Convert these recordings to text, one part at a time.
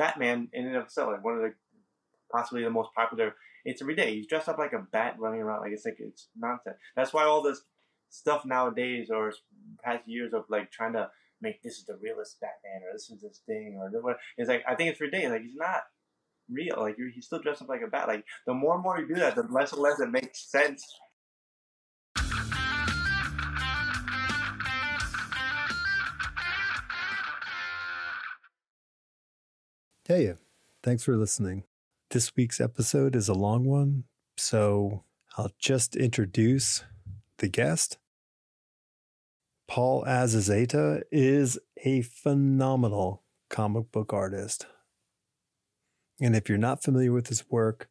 Batman in and of itself, like one of the possibly the most popular. It's every day. He's dressed up like a bat running around. Like it's nonsense. That's why all this stuff nowadays or past years of like trying to make this is the realest Batman or this is this thing or what. It's like I think it's ridiculous. Like he's not real. Like he's still dressed up like a bat. Like the more and more you do that, the less and less it makes sense. Hey, thanks for listening. This week's episode is a long one, so I'll just introduce the guest. Paul Azaceta is a phenomenal comic book artist. And if you're not familiar with his work,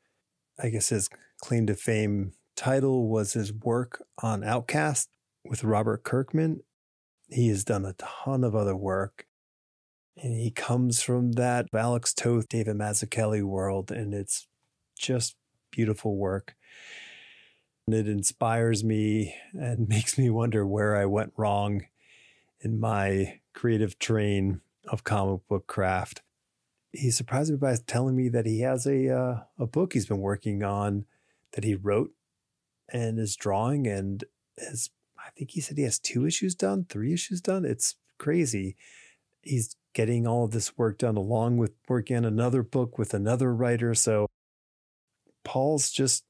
I guess his claim to fame title was his work on OUTCAST with Robert Kirkman. He has done a ton of other work. And he comes from that Alex Toth, David Mazzucchelli world, and it's just beautiful work. And it inspires me and makes me wonder where I went wrong in my creative train of comic book craft. He surprised me by telling me that he has a book he's been working on that he wrote and is drawing, and I think he said he has 3 issues done. It's crazy. He's getting all of this work done along with working on another book with another writer. So Paul's just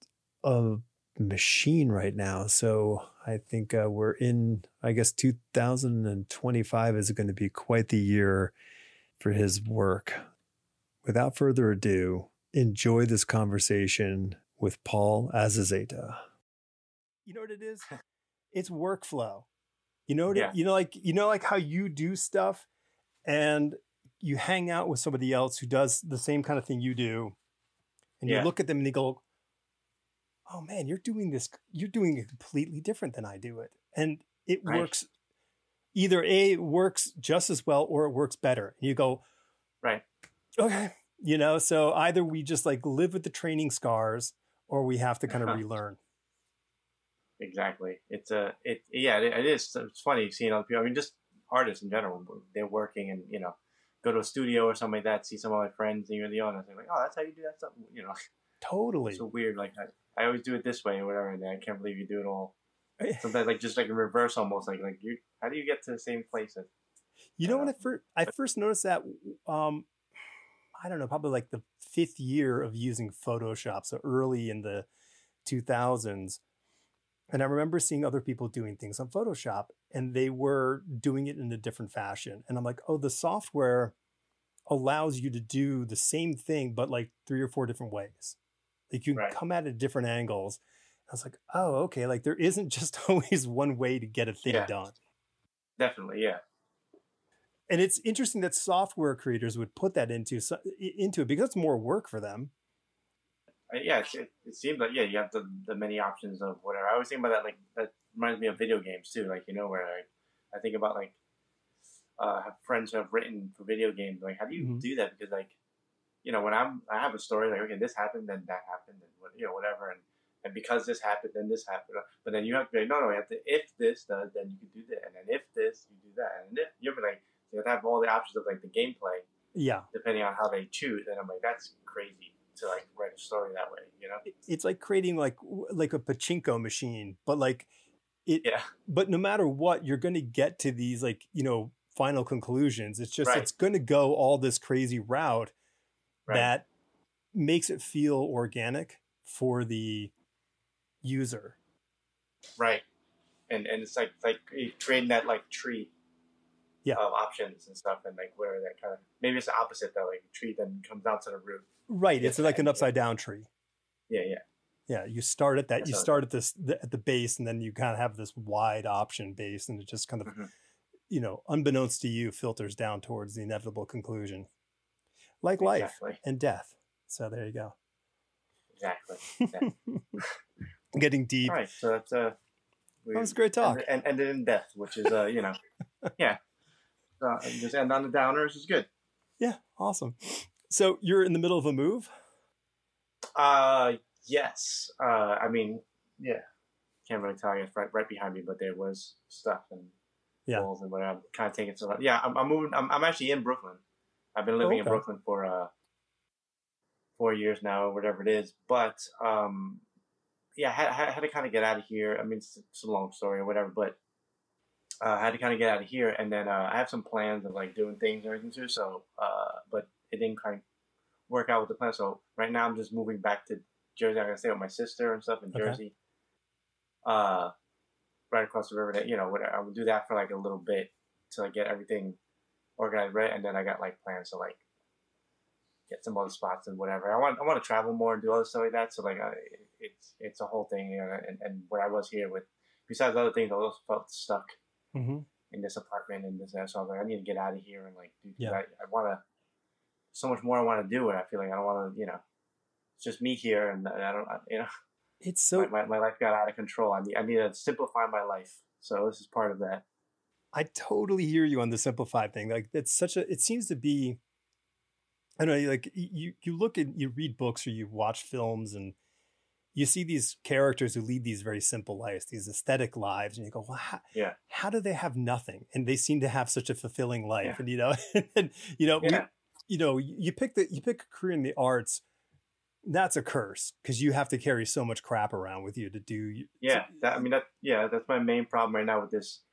a machine right now. So I think we're in, 2025 is going to be quite the year for his work. Without further ado, enjoy this conversation with Paul Azaceta. You know what it is? It's workflow. You know like how you do stuff and you hang out with somebody else who does the same kind of thing you do. And you look at them and you go, oh man, you're doing it completely different than I do it. And it works. Either it works just as well or it works better. And you go, right. Okay. So either we just like live with the training scars or we have to kind of relearn. Exactly. It is. It's funny seeing other people. I mean, just artists in general, they're working and, go to a studio or something like that, see some of my friends and you're the owner, they're like, oh, that's how you do that stuff. Totally. It's so weird. Like I always do it this way or whatever. And I can't believe you do it all. Sometimes just in reverse, almost like you, how do you get to the same place? When I first noticed that, I don't know, probably like the 5th year of using Photoshop. So early in the 2000s. And I remember seeing other people doing things on Photoshop and they were doing it in a different fashion. And I'm like, oh, the software allows you to do the same thing, but like 3 or 4 different ways. Like you can come at it at different angles. I was like, oh, okay. Like there isn't just always one way to get a thing done. Definitely. Yeah. And it's interesting that software creators would put that into it because it's more work for them. Yeah, it seems like, you have the many options of whatever. I always think about that, like, that reminds me of video games, too. Like, where I think about, like, have friends who have written for video games. Like, how do you do that? Because, like, when I have a story, like, okay, this happened, then that happened, and, whatever. And because this happened, then this happened. But then you have to be like, no, you have to, if this does, then you can do that. And then if this, you do that. And if you have to, like, you have to have all the options of, like, the gameplay. Yeah. Depending on how they choose. And I'm like, that's crazy to like write a story that way, It's like creating like a pachinko machine, but like it. Yeah. But no matter what, you're going to get to these like final conclusions. It's just it's going to go all this crazy route that makes it feel organic for the user. Right. And it's like creating that like tree. Yeah. Of options and stuff, and like where that kind of maybe it's the opposite though, like a tree then comes down to the root. Right, it's like an upside down tree. Yeah. You start at that. You start at at the base, and then you kind of have this wide option base, and it just kind of, unbeknownst to you, filters down towards the inevitable conclusion, like life and death. So there you go. Exactly. Getting deep. All right, so that's that was a great talk, and ended in death, which is yeah. Just end on the downers is good. Yeah, awesome. So you're in the middle of a move? Yes. I mean, yeah. Can't really tell you. It's right behind me, but there was stuff and walls and whatever. I'm kind of taking some. Yeah, I'm moving. I'm actually in Brooklyn. I've been living in Brooklyn for 4 years now, or whatever it is. But yeah, I had to kind of get out of here. I mean, it's a long story or whatever, but I had to kind of get out of here, and then I have some plans of like doing things and everything too. So, but it didn't kind of work out with the plan. So right now I'm just moving back to Jersey. I'm gonna stay with my sister and stuff in Jersey, right across the river. That whatever. I will do that for like a little bit till I get everything organized, right? And then I got like plans to like get some other spots and whatever. I want to travel more and do other stuff like that. So like it's a whole thing. And where I was here with, besides other things, I also felt stuck in this apartment and this. So I was like, I need to get out of here and like do. I want to. So much more I want to do, and I feel like I don't want to. It's just me here, and I don't. It's so my life got out of control. I need to simplify my life. So this is part of that. I totally hear you on the simplified thing. Like it's such a. It seems to be. I don't know. Like you look at, you read books or you watch films, and you see these characters who lead these very simple lives, these aesthetic lives, and you go, well, how do they have nothing? And they seem to have such a fulfilling life, and you pick a career in the arts. That's a curse because you have to carry so much crap around with you to do. That's my main problem right now with this.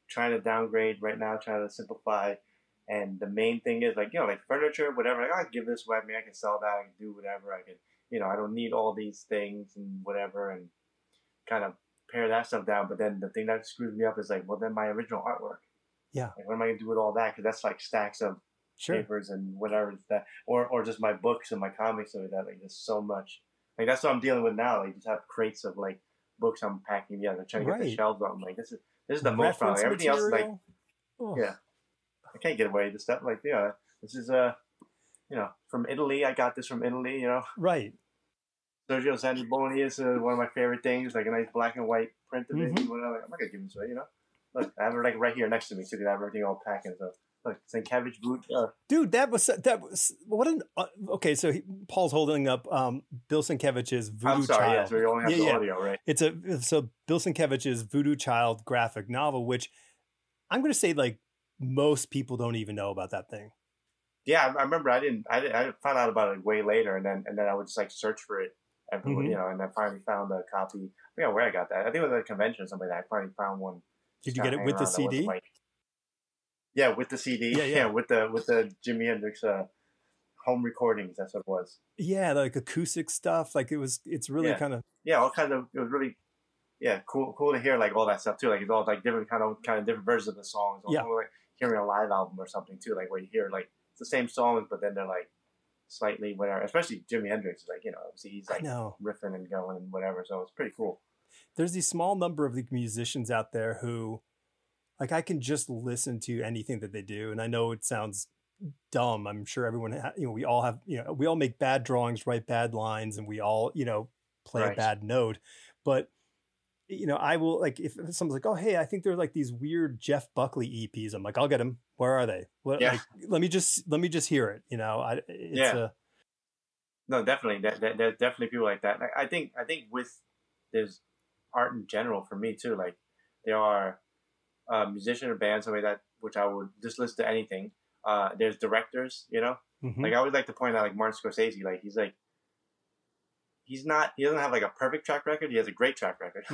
Trying to downgrade right now, trying to simplify, and the main thing is like like furniture, whatever. Like I can give this away. I mean, I can sell that. I can do whatever. I can, I don't need all these things and whatever, and kind of pare that stuff down. But then the thing that screws me up is like, well, then my original artwork. Yeah. Like, what am I gonna do with all that? Because that's like stacks of papers and whatever that, or just my books and my comics and that. Like there's so much. Like that's what I'm dealing with now. Like just have crates of like books I'm packing together, trying to get the shelves out. I'm like, this is the most problem. Everything else is like, I can't get away with this stuff. Like, this is from Italy. I got this from Italy. Right. Sergio Santaboni is one of my favorite things. Like a nice black and white print of it. Whatever. Like, I'm not gonna give this away. Look, I have it like right here next to me, so you can have everything all packed and stuff. Look, Sienkiewicz boot. Dude, that was what an okay. So Paul's holding up Bill Sienkiewicz's Voodoo I'm sorry, Child. Yeah, so we only have the audio, right? It's Bill Sienkiewicz's Voodoo Child graphic novel, which I'm going to say like most people don't even know about that thing. Yeah, I remember I found out about it way later, and then I would just like search for it, and I finally found a copy. I forget where I got that. I think it was at a convention or something like that. I finally found one. Did you get it with the CD? Yeah, with the CD. Yeah, with the Jimi Hendrix home recordings. That's what it was. Yeah, like acoustic stuff. Like it's really kind of all kinds of. It was really cool to hear like all that stuff too. Like it's all like different kind of different versions of the songs. Like hearing a live album or something too. Like where you hear like it's the same songs, but then they're like slightly whatever. Especially Jimi Hendrix is like obviously he's like riffing and going and whatever. So it's pretty cool. There's these small number of the musicians out there who. Like I can just listen to anything that they do, and I know it sounds dumb. I'm sure everyone, we all have, we all make bad drawings, write bad lines, and we all, play a bad note. But I will like if someone's like, oh hey, I think they're like these weird Jeff Buckley EPs. I'm like, I'll get them. Where are they? Like, let me just hear it. No, definitely. There's definitely people like that. Like, I think there's art in general for me too. Like there are. Musician or band, something like that, which I would just listen to anything. There's directors, like I always like to point out, like Martin Scorsese, like he doesn't have like a perfect track record. He has a great track record,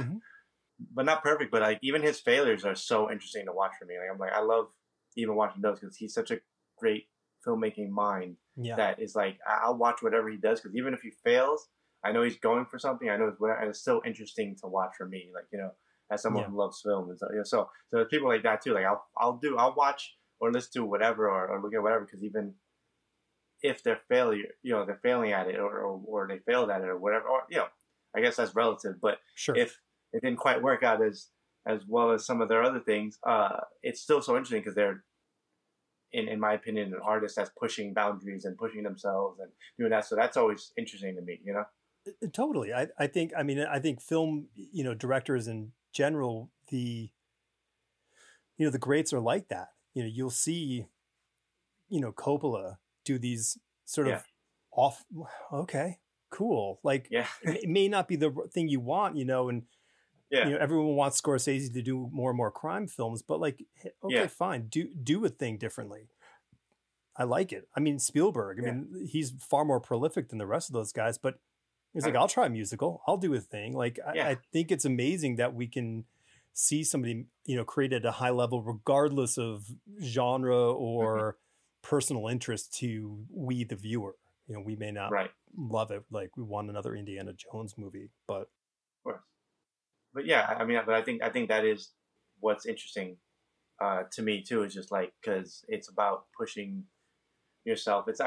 but not perfect. But like even his failures are so interesting to watch for me. Like I love even watching those because he's such a great filmmaking mind that is like I'll watch whatever he does because even if he fails, I know he's going for something. I know it's still interesting to watch for me. Like as someone who loves film and so there's people like that too. Like I'll watch or listen to whatever or look at whatever because even if they're failing at it or they failed at it or whatever or I guess that's relative. But if it didn't quite work out as well as some of their other things, it's still so interesting because they're in my opinion an artist that's pushing boundaries and pushing themselves and doing that. So that's always interesting to me. Totally. I think film directors and general the greats are like that. You'll see Coppola do these sort of off okay cool like it may not be the thing you want and everyone wants Scorsese to do more and more crime films, but like okay fine, do a thing differently. I like it. I mean, Spielberg, I mean, he's far more prolific than the rest of those guys, but he's like, I'll try a musical. I'll do a thing. Like, I think it's amazing that we can see somebody, create at a high level, regardless of genre or personal interest to we, the viewer. We may not love it. Like we want another Indiana Jones movie, but. Of course. But yeah, I mean, but I think that is what's interesting to me too, is just like, cause it's about pushing yourself. It's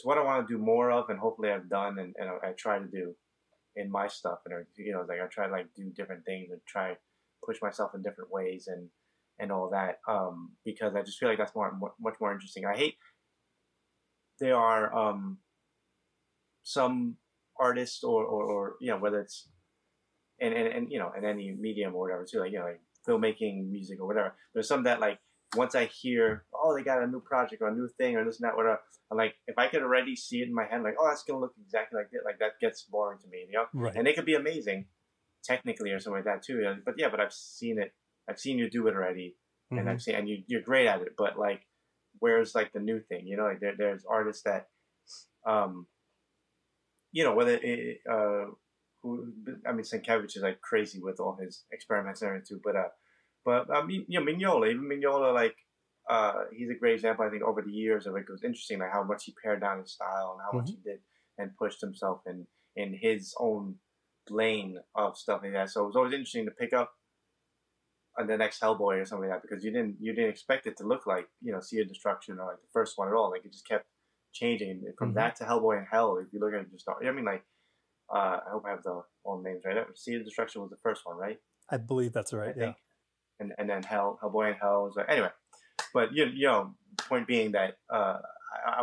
what I want to do more of, and hopefully I've done, and I try to do in my stuff, and like I try to like do different things and try push myself in different ways and all that, because I just feel like that's much more interesting. I hate there are some artists or whether it's in any medium or whatever too, like like filmmaking, music or whatever. There's some that like once I hear, oh, they got a new project or a new thing or this and that, whatever, I'm like, if I could already see it in my head, like, oh, that's gonna look exactly like that, like that gets boring to me, Right. And it could be amazing, technically or something like that too. But I've seen it. I've seen you do it already, and I've seen, and you're great at it. But like, where's like the new thing? Like there's artists that, whether it, Sienkiewicz is like crazy with all his experiments and everything too, but Mignola, like, he's a great example. I think over the years of it was interesting, like how much he pared down his style and how much he did and pushed himself in his own lane of stuff like that. So it was always interesting to pick up on the next Hellboy or something like that, because you didn't expect it to look like Sea of Destruction or like the first one at all. Like it just kept changing, and from that to Hellboy and Hell. If you look at it, just I hope I have all the names right. Sea of Destruction was the first one, right? I believe that's right. Yeah. And then Hellboy and Hell was like, anyway. But point being that I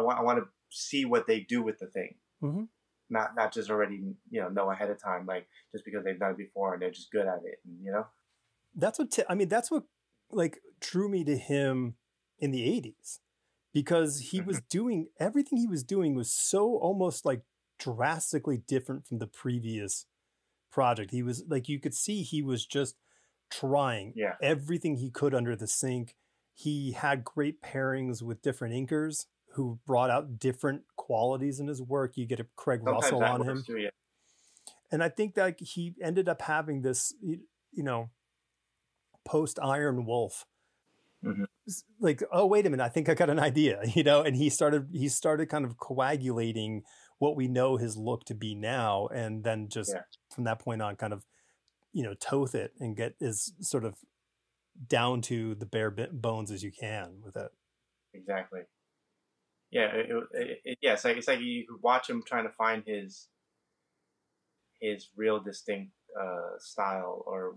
want to see what they do with the thing, not just already know ahead of time, like just because they've done it before and they're just good at it, and That's what that's what like drew me to him in the 80s, because he was doing everything he was doing was so almost like drastically different from the previous project. He was like, you could see he was just trying everything he could under the sink. He had great pairings with different inkers who brought out different qualities in his work. You get a Craig Russell on him. Too, yeah. And I think that he ended up having this, post Iron Wolf, like, oh, wait a minute, I think I got an idea, and he started kind of coagulating what we know his look to be now. And then just from that point on, kind of, toth it and get as sort of down to the bare bones as you can with it. Exactly. Yeah. It's like you could watch him trying to find his real distinct style, or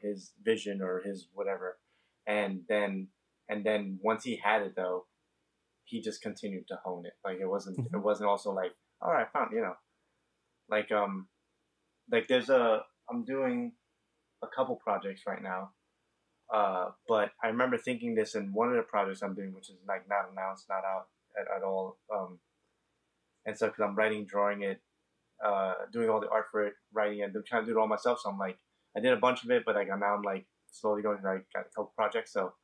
his vision or his whatever, and then once he had it though, he just continued to hone it. Like it wasn't also like, all right, I found like there's I'm doing a couple projects right now, but I remember thinking this in one of the projects I'm doing, which is like not announced, not out at all, and so because I'm writing, drawing it, doing all the art for it, writing it, I'm trying to do it all myself. So I'm like, I did a bunch of it, but like now I'm like slowly going to like got a couple projects. So,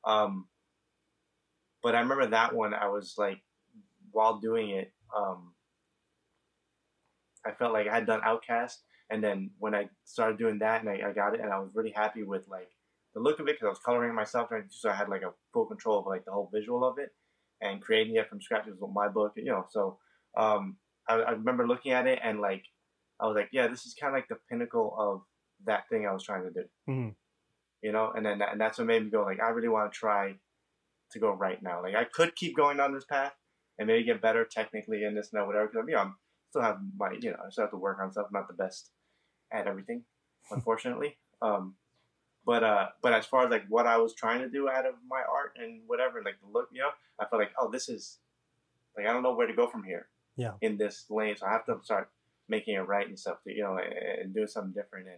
but I remember that one, I was like, while doing it, I felt like I had done OUTCAST, and then when I started doing that, and I got it, and I was really happy with like the look of it, because I was coloring myself, so I had like a full control of like the whole visual of it, and creating it from scratch. It was my book, So I remember looking at it, and like I was like, yeah, this is kind of like the pinnacle of that thing I was trying to do, and that's what made me go like, I really want to try to go right now. Like I could keep going down this path and maybe get better technically in this and that, whatever. Because I'm still have my, I still have to work on stuff. I'm not the best at everything, unfortunately. But as far as like what I was trying to do out of my art and whatever, like the look, I felt like, oh, this is like, I don't know where to go from here. Yeah. In this lane, so I have to start making it right and stuff, and doing something different,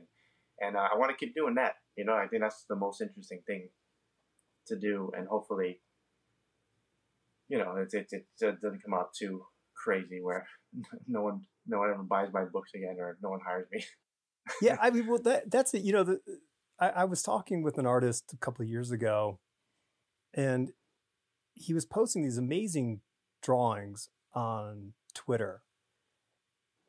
and I want to keep doing that. I think that's the most interesting thing to do, and hopefully, it doesn't come out too crazy where no one ever buys my books again, or no one hires me. Yeah, I mean, well, that's it. I was talking with an artist a couple of years ago, and he was posting these amazing drawings on Twitter,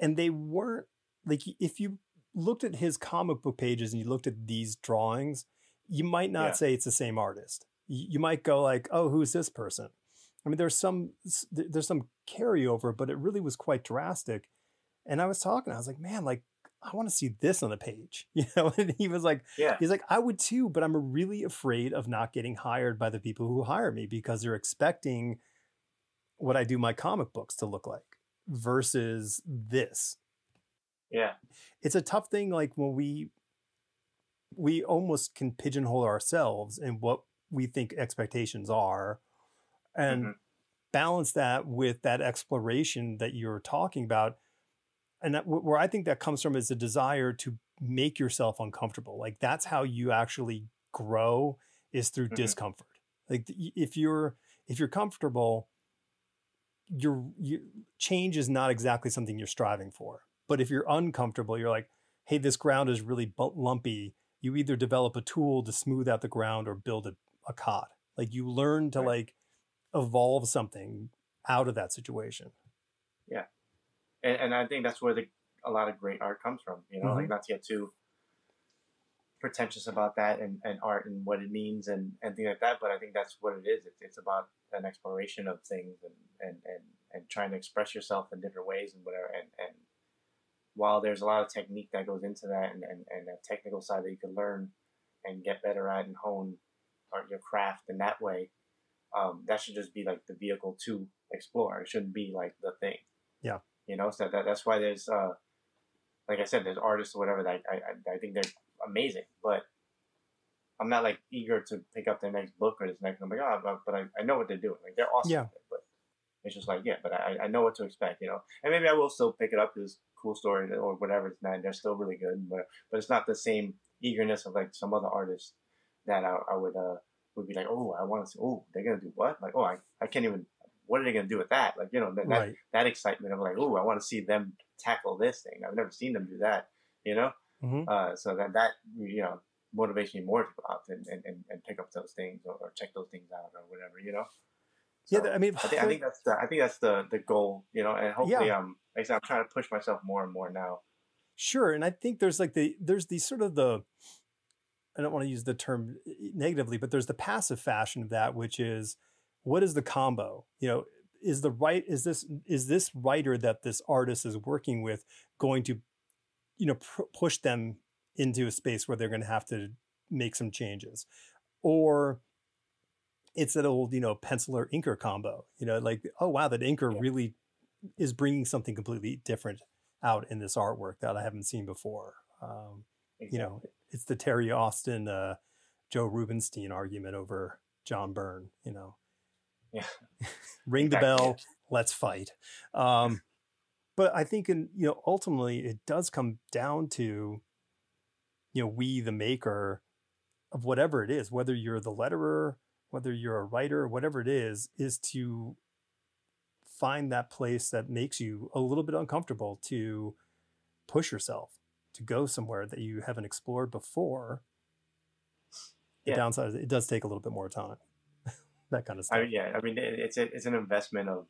and they weren't like, if you looked at his comic book pages and you looked at these drawings, you might not say it's the same artist. You might go like, oh, who's this person? I mean, there's some carryover, but it really was quite drastic. And I was like, man, like, I want to see this on the page, you know? And he was like, he's like, I would too, but I'm really afraid of not getting hired by the people who hire me because they're expecting what I do my comic books to look like versus this. Yeah. It's a tough thing. Like when we almost can pigeonhole ourselves in what we think expectations are and balance that with that exploration that you're talking about. And that, where I think that comes from is a desire to make yourself uncomfortable. Like that's how you actually grow, is through discomfort. Like if you're comfortable, change is not exactly something you're striving for. But if you're uncomfortable, you're like, hey, this ground is really lumpy. You either develop a tool to smooth out the ground or build a cot. Like you learn to like evolve something out of that situation. Yeah. And I think that's where a lot of great art comes from, you know, like not to get too pretentious about that and art and what it means and things like that. But I think that's what it is. It's about an exploration of things and trying to express yourself in different ways and whatever. And while there's a lot of technique that goes into that and a technical side that you can learn and get better at and hone your craft in that way, that should just be like the vehicle to explore. It shouldn't be like the thing. Yeah. You know, so that's why there's, like I said, there's artists or whatever that I think they're amazing, but I'm not like eager to pick up their next book or this next. I'm like, oh, but I know what they're doing. Like they're awesome. Yeah. But it's just like, but I know what to expect, you know. And maybe I will still pick it up because cool story or whatever. It's not. They're still really good, but it's not the same eagerness of like some other artists that I would be like, oh, I want to see. Oh, they're gonna do what? Like, oh, I can't even. What are they going to do with that? Like, you know, that excitement of like, oh, I want to see them tackle this thing. I've never seen them do that, you know? So that, you know, motivates me more to go out and pick up those things or check those things out or whatever, you know? So, I mean, I think that's the goal, you know, and hopefully, like I said, I'm trying to push myself more and more now. Sure. And I think there's the sort of I don't want to use the term negatively, but there's the passive fashion of that, which is, what is the combo? You know, is this writer that this artist is working with going to, you know, push them into a space where they're going to have to make some changes, or it's that old, you know, pencil or inker combo, you know, like, oh wow, that inker really is bringing something completely different out in this artwork that I haven't seen before. You know, it's the Terry Austin, Joe Rubenstein argument over John Byrne, you know. Yeah. Ring the bell, let's fight. But I think ultimately it does come down to, you know, we, the maker of whatever it is, whether you're the letterer, whether you're a writer, whatever it is to find that place that makes you a little bit uncomfortable, to push yourself, to go somewhere that you haven't explored before. The downside is it does take a little bit more time. That kind of stuff. I mean, it's an investment of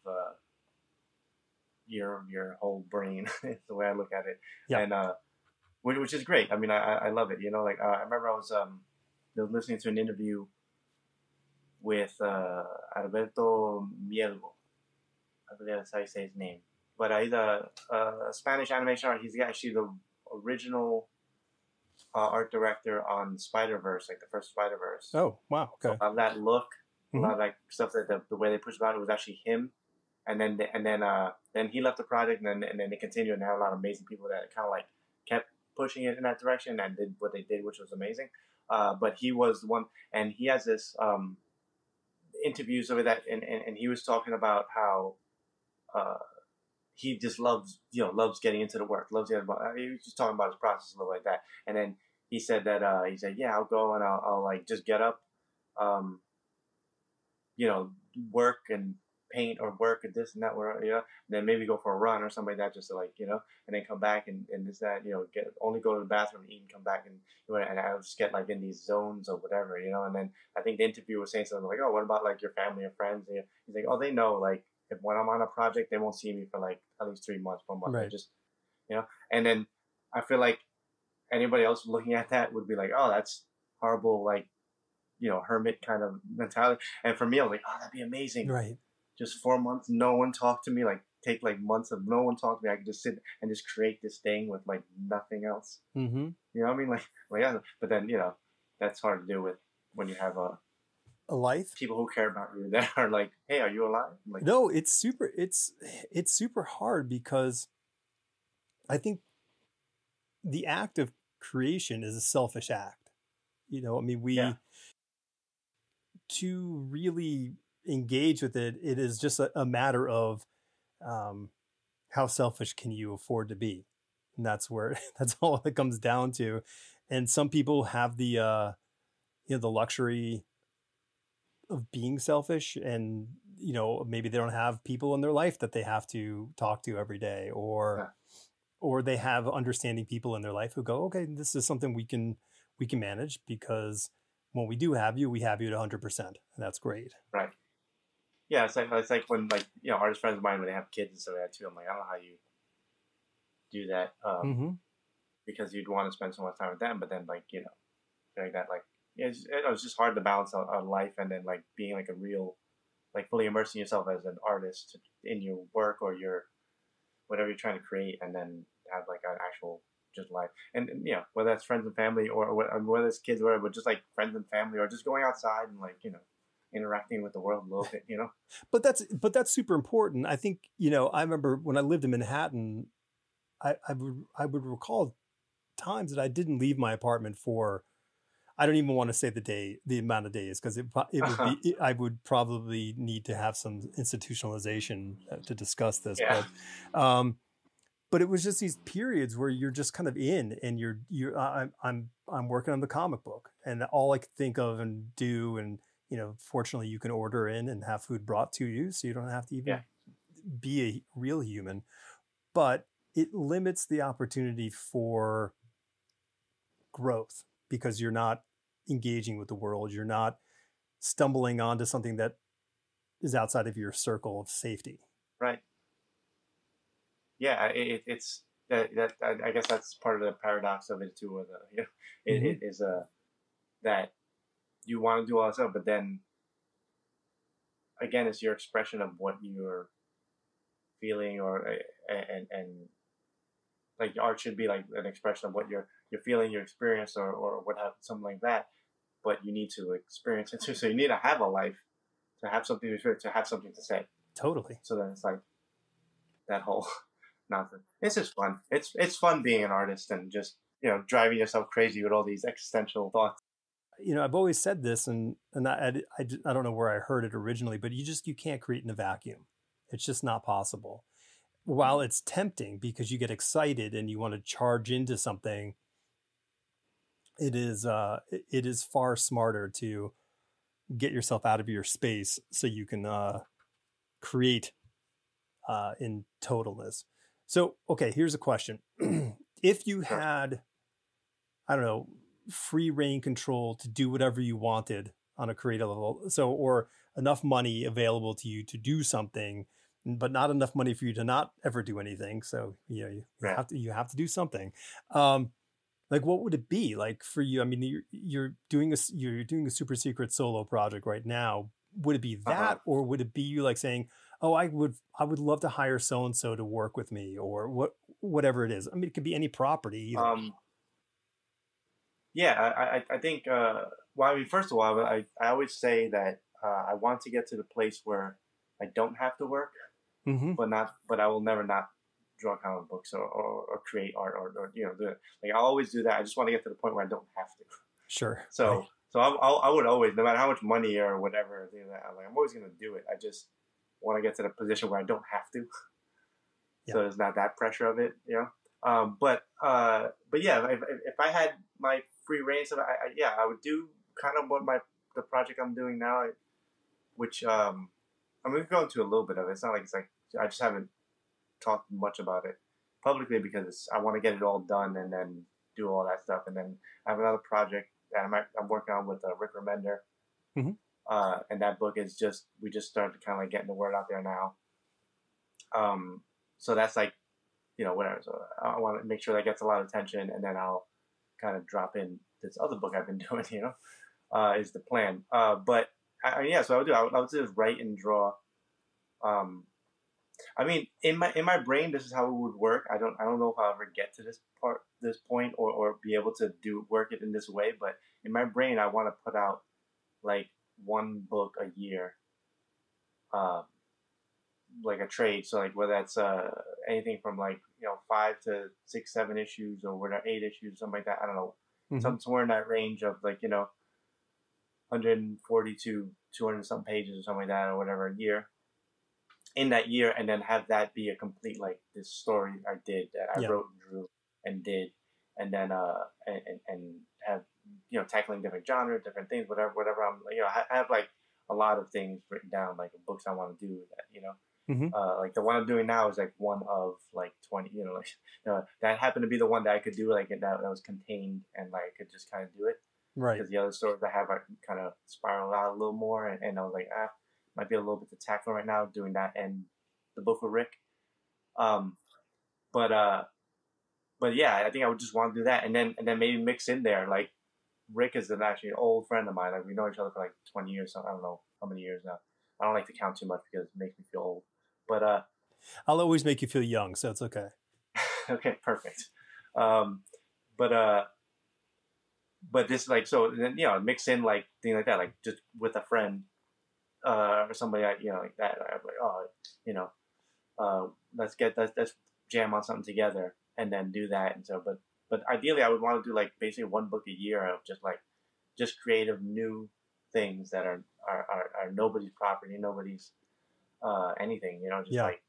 your whole brain. Is the way I look at it, and which is great. I mean, I love it. You know, like I remember I was listening to an interview with Alberto Mielgo. I believe that's how you say his name. But he's a Spanish animation artist. He's actually the original art director on Spider-Verse, like the first Spider-Verse. Oh, wow. Okay. So that look. A lot of like stuff that the way they pushed about it was actually him, and then he left the project, and then they continued and had a lot of amazing people that kind of like kept pushing it in that direction and did what they did, which was amazing. But he was the one, and he has this interviews over that, and he was talking about how he just loves getting into the work, he was just talking about his process a little like that, and then he said that I'll go and I'll like just get up. You know, work and paint or work or this and that, where, and then maybe go for a run or something like that, just to like, and then come back and this, that, get only go to the bathroom, eat, and come back, and I would just get like in these zones or whatever, and then I think the interviewer was saying something like, oh, what about like your family or friends? And he's like, oh, they know, like, if when I'm on a project, they won't see me for like at least 3 months, 4 months. Right. Just, and then I feel like anybody else looking at that would be like, oh, that's horrible, like, hermit kind of mentality. And for me, I was like, oh, that'd be amazing. Right. Just 4 months, no one talked to me, like take like months of no one talked to me. I could just sit and just create this thing with like nothing else. Mm-hmm. You know what I mean? Like, yeah, but then, that's hard to do with when you have a life. People who care about you that are like, hey, are you alive? Like, no, it's super hard because I think the act of creation is a selfish act. I mean, to really engage with it, it is just a matter of how selfish can you afford to be? And that's all it comes down to. And some people have the luxury of being selfish, and maybe they don't have people in their life that they have to talk to every day, or they have understanding people in their life who go, okay, this is something we can manage, because when we do have you, we have you at 100%, and that's great. Right. Yeah, it's like when, like, artist friends of mine, when they have kids and stuff like that too, I'm like, I don't know how you do that, because you'd want to spend so much time with them, but then, like, like that, like, it's just hard to balance on life, and then like being like a real, like, fully immersing yourself as an artist in your work or your whatever you're trying to create, and then have like an actual just life, and whether that's friends and family or whether it's kids or whatever, but just like friends and family, or just going outside and like interacting with the world a little bit, But that's super important. I think I remember when I lived in Manhattan, I would recall times that I didn't leave my apartment for, I don't even want to say the amount of days, because it would be, I would probably need to have some institutionalization to discuss this. Yeah. But it was just these periods where you're just kind of in, and I'm working on the comic book, and all I could think of and do, and fortunately you can order in and have food brought to you, so you don't have to even be a real human. But it limits the opportunity for growth, because you're not engaging with the world. You're not stumbling onto something that is outside of your circle of safety. Right. Yeah, it's that I guess that's part of the paradox of it too. With it is that you want to do all that stuff, but then again, it's your expression of what you're feeling, and like art should be like an expression of what you're feeling, your experience, or what have something like that. But you need to experience it too. So you need to have a life, to have something to have something to say. Totally. So then it's like that whole nonsense. It's just fun. It's fun being an artist and just driving yourself crazy with all these existential thoughts. I've always said this, and I don't know where I heard it originally, but you can't create in a vacuum. It's just not possible. While it's tempting because you get excited and you want to charge into something, it is far smarter to get yourself out of your space so you can create in totalness. So, okay, here's a question. If you had, I don't know, free reign control to do whatever you wanted on a creative level, or enough money available to you to do something, but not enough money for you to not ever do anything. So you have to do something. Like, what would it be like for you? I mean, you're doing a super secret solo project right now. Would it be that, or would it be you like saying, oh, I would love to hire so and so to work with me, or whatever it is? I mean, it could be any property either. Yeah, I think. Well, I mean, first of all, I always say that I want to get to the place where I don't have to work, but I will never not draw comic books or create art or do it. Like, I'll always do that. I just want to get to the point where I don't have to. Sure. So right. So I would always, no matter how much money or whatever, I'm always going to do it. I just want to get to the position where I don't have to. Yeah. So there's not that pressure of it, But yeah, if I had my free reign, so I would do kind of what the project I'm doing now, which I mean, we've gone into a little bit of it. It's not like it's like I just haven't talked much about it publicly because I want to get it all done and then do all that stuff. And then I have another project that I'm working on with Rick Remender. Mm-hmm. And that book is we just started kind of like getting the word out there now. So that's like, whatever. So I want to make sure that gets a lot of attention, and then I'll kind of drop in this other book I've been doing, is the plan. But so I would just write and draw. I mean, in my brain, this is how it would work. I don't know if I'll ever get to this point, or be able to work it in this way. But in my brain, I want to put out like one book a year, like a trade. So like whether that's anything from like 5 to 6, 7 issues, or whatever, 8 issues, something like that. I don't know, somewhere in that range of like 140 to 200 some pages or something like that, or whatever, a year. In that year, and then have that be a complete like this story I did that I wrote and drew and did, and then and have tackling different genres, different things, whatever I'm I have like a lot of things written down, like books I want to do that like the one I'm doing now is like one of like 20, that happened to be the one that I could do, like that was contained, and like I could just kind of do it, right? Because the other stories I have are kind of spiraled out a little more, and I was like, might be a little bit to tackle right now, doing that and the book with Rick. But yeah, I think I would just want to do that, and then maybe mix in there, like Rick is actually an old friend of mine. Like we know each other for like 20 years. So I don't know how many years now. I don't like to count too much because it makes me feel old. But I'll always make you feel young, so it's okay. Okay, perfect. But this like, so then mix in like things like that, like just with a friend. Or somebody like that. I'm like, let's jam on something together and then do that. And so, but ideally, I would want to do like basically one book a year of just creative new things that are nobody's property, nobody's anything. Like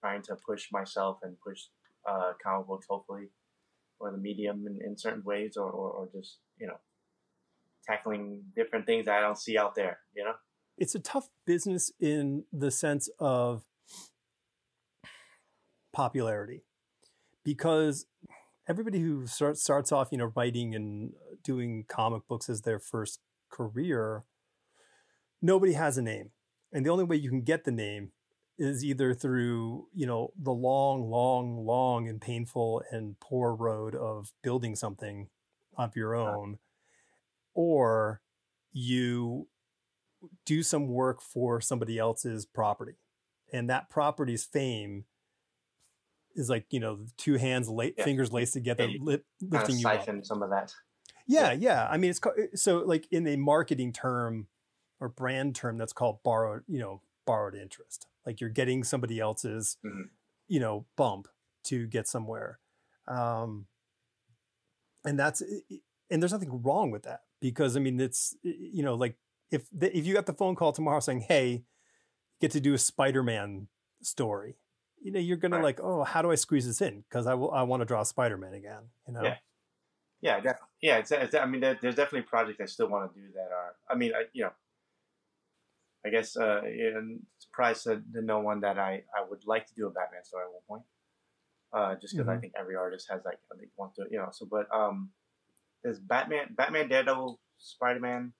trying to push myself and push comic books, hopefully, or the medium in certain ways, or just tackling different things that I don't see out there. It's a tough business in the sense of popularity, because everybody who starts off, writing and doing comic books as their first career, nobody has a name. And the only way you can get the name is either through, the long and painful and poor road of building something of your own, or you do some work for somebody else's property, and that property's fame is like two hands fingers laced together, lifting you up. Some of that. Yeah. I mean, it's so like in a marketing term or brand term, that's called borrowed interest. Like you're getting somebody else's bump to get somewhere, and there's nothing wrong with that, because I mean it's like. If you got the phone call tomorrow saying, "Hey, get to do a Spider-Man story," you're gonna right. like, "Oh, how do I squeeze this in?" Because I want to draw Spider-Man again. Yeah, definitely. Yeah, it's I mean, there's definitely projects I still want to do that are. I mean, I guess surprised to know one that I would like to do a Batman story at one point. Just because I think every artist has like they want to, So, but there's Batman, Daredevil, Spider-Man.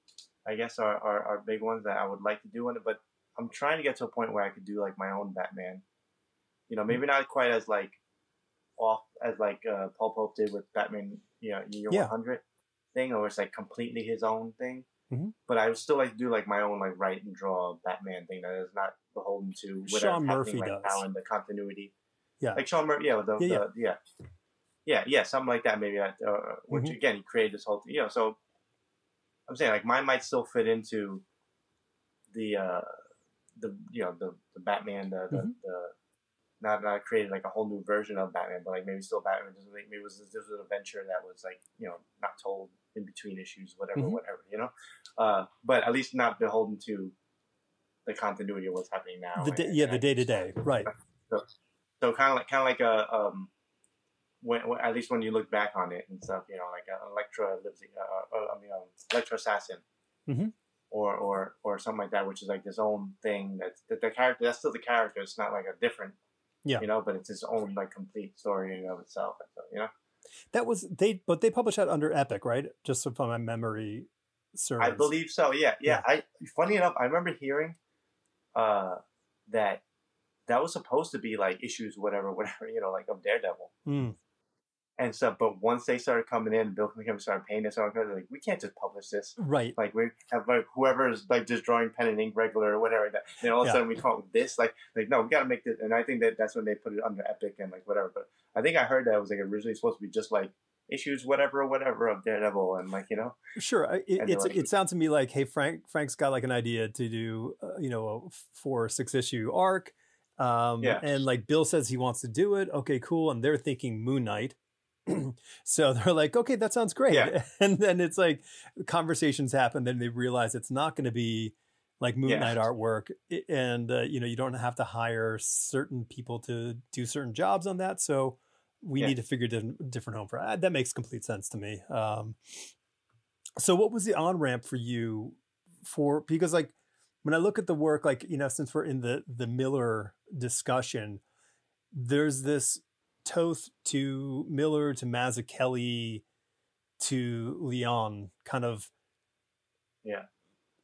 I guess are big ones that I would like to do on it, but I'm trying to get to a point where I could do like my own Batman. Maybe not quite as like off as like Paul Pope did with Batman, Year 100 thing, or it's like completely his own thing. But I would still like to do like my own like write and draw Batman thing that is not beholden to whatever Sean Murphy happening right does now in the continuity. Yeah, like Sean Murphy. Yeah, something like that maybe. Which again, he created this whole thing. So. I'm saying like mine might still fit into the Batman, the not created like a whole new version of Batman, but like maybe still Batman. Just like maybe this was an adventure that was like not told in between issues, whatever. But at least not beholden to the continuity of what's happening now. The day to day, right? So kind of like a when at least when you look back on it and stuff, like Electra Assassin. or something like that, which is like his own thing. That the character, that's still the character. It's not like a different, Yeah. but it's his own like complete story in and of itself. That was but they published that under Epic, right? Just so my memory serves. I believe so. Yeah. Funny enough, I remember hearing that was supposed to be like issues, whatever, like of Daredevil. Mm. And stuff, but once they started coming in, Bill Clinton started paying this, they're like, we can't just publish this, right? Like we have like whoever's like just drawing pen and ink regular or whatever. That then all of a sudden we come up with this, like no, we got to make this. And I think that's when they put it under Epic and like whatever. But I think I heard that it was like originally supposed to be just like issues, whatever of Daredevil, and like Sure, it sounds to me like, hey, Frank's got like an idea to do, a 4 or 6 issue arc, and like Bill says he wants to do it. Okay, cool, and they're thinking Moon Knight. So they're like, okay, that sounds great. Yeah. And then it's like conversations happen. Then they realize it's not going to be like Moon Knight artwork. And, you don't have to hire certain people to do certain jobs on that. So we need to figure a different home for that. That makes complete sense to me. So what was the on-ramp for you because like when I look at the work, like, since we're in the Miller discussion, there's this Toth to Miller to Mazzucchelli to Leon kind of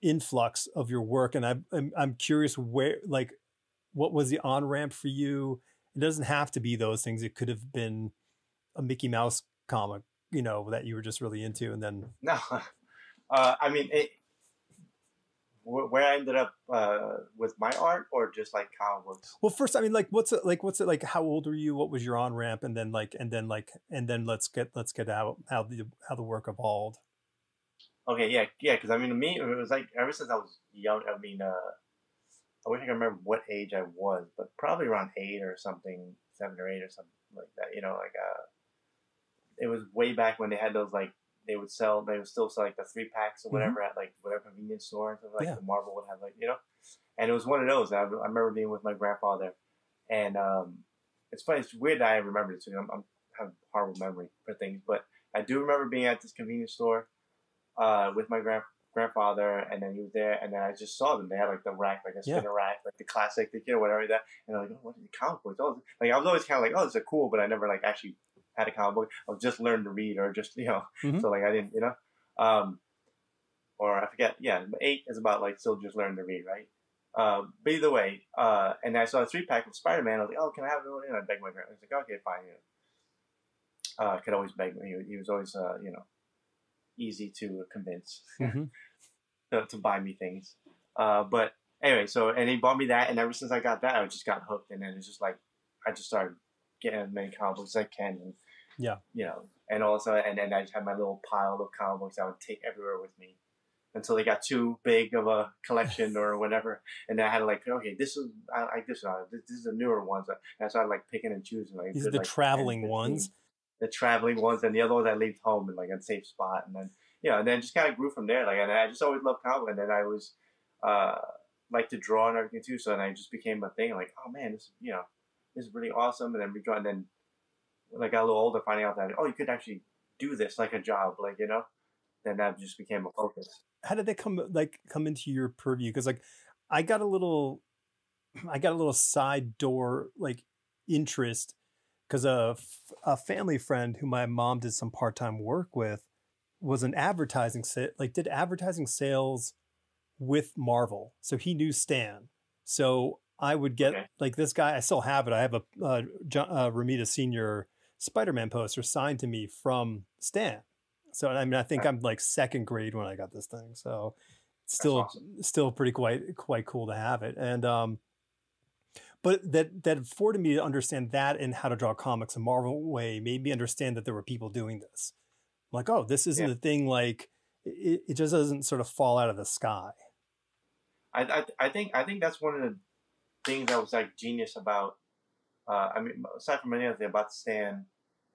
influx of your work, and I'm curious where, like, what was the on ramp for you? It doesn't have to be those things. It could have been a Mickey Mouse comic, that you were just really into, and then no, I mean where I ended up with my art, or just like comic books. Well, first, I mean, like, what's it like? How old were you? What was your on ramp? And then let's get out how the work evolved. Okay, yeah. Because I mean, to me, it was like ever since I was young. I mean, I wish I could remember what age I was, but probably around 8 or something, 7 or 8 or something like that. It was way back when they had those like. They would still sell like the 3-packs or whatever at like whatever convenience store and stuff, like the Marvel would have, like, and it was one of those. I remember being with my grandfather, and it's funny. It's weird that I remember it too. I have horrible memory for things, but I do remember being at this convenience store with my grandfather, and then he was there, and then I just saw them. They had like the rack, like a spinner rack, like the classic, whatever that, and I'm like, oh, what are the comic books? Oh, like I was always kind of like, oh, this is cool, but I never like actually had a comic book. I was just learning to read, or just so like I didn't, or I forget. Yeah, 8 is about like still just learning to read, right? But either way, and I saw a 3-pack of Spider-Man. I was like, oh, can I have it? And I begged my grandma. I was like, okay, fine. I could always beg him. He was always, easy to convince to buy me things. But anyway, and he bought me that, and ever since I got that, I just got hooked, and then it's just like I just started getting as many comic books as I can, and and also, and then I just had my little pile of comic books I would take everywhere with me until they got too big of a collection or whatever, and then I had to like, okay, I like this one. This is the newer ones, and I started like picking and choosing. Like these are the traveling ones. The traveling ones, and the other ones I left home in like a safe spot, and then and then just kind of grew from there. Like, and I just always loved comic, and then I was like to draw and everything too. So then I just became a thing. Like, oh man, this is really awesome. And then we draw, and then when I got a little older, finding out that you could actually do this like a job, like then that just became a focus. How did they come into your purview? Because like I got a little side door like interest. Because a family friend who my mom did some part-time work with was an did advertising sales with Marvel. So he knew Stan. So I would get like this guy, I still have it. I have a Romita Sr. Spider-Man poster signed to me from Stan. So, I mean, I think I'm like 2nd grade when I got this thing. So it's still pretty quite cool to have it. And, but that afforded me to understand that and how to draw comics a Marvel way, made me understand that there were people doing this. I'm like, oh, this isn't a thing, like it just doesn't sort of fall out of the sky. I think that's one of the things that was like genius about. I mean, aside from anything about Stan,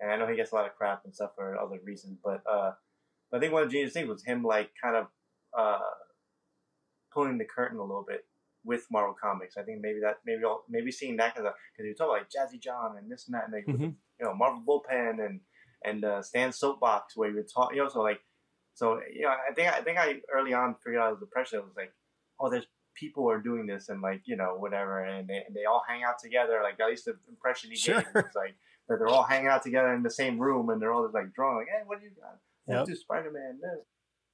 and I know he gets a lot of crap and stuff for other reasons, but I think one of the genius things was him like kind of pulling the curtain a little bit with Marvel Comics. I think maybe seeing that because you talk like Jazzy John and this and that, and Marvel Bullpen and Stan's Soapbox where you would talk, so like So I think I early on figured out the impression. It was like, oh, there's people are doing this and like whatever, and they all hang out together. Like at least the impression he gave was like that they're all hanging out together in the same room and they're all just like drawing. Like, hey, what do you got? Let's do Spider-Man.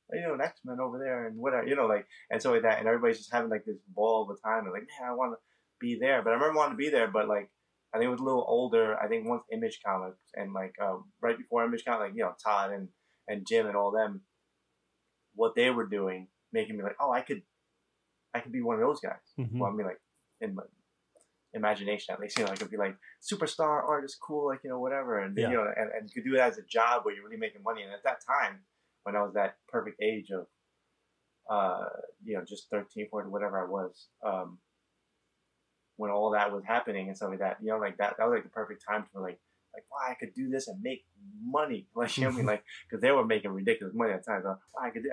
An X-Men over there and whatever, like, and so like that, and everybody's just having like this ball of a time and like, man, I want to be there. But I remember wanting to be there, but like I think it was a little older. I think once Image Comics and like right before Image Comics, like Todd and Jim and all them, what they were doing, making me like, oh, I could be one of those guys. Mm-hmm. Well, I mean, like in my imagination at least, I could be like superstar artist, cool, like whatever, and and you could do it as a job where you're really making money. And at that time, when I was that perfect age of, just 13, 14, whatever I was, when all that was happening and stuff like that, like that was like the perfect time for like, wow, I could do this and make money. Like, I mean, like, because they were making ridiculous money at the time. So, wow, I could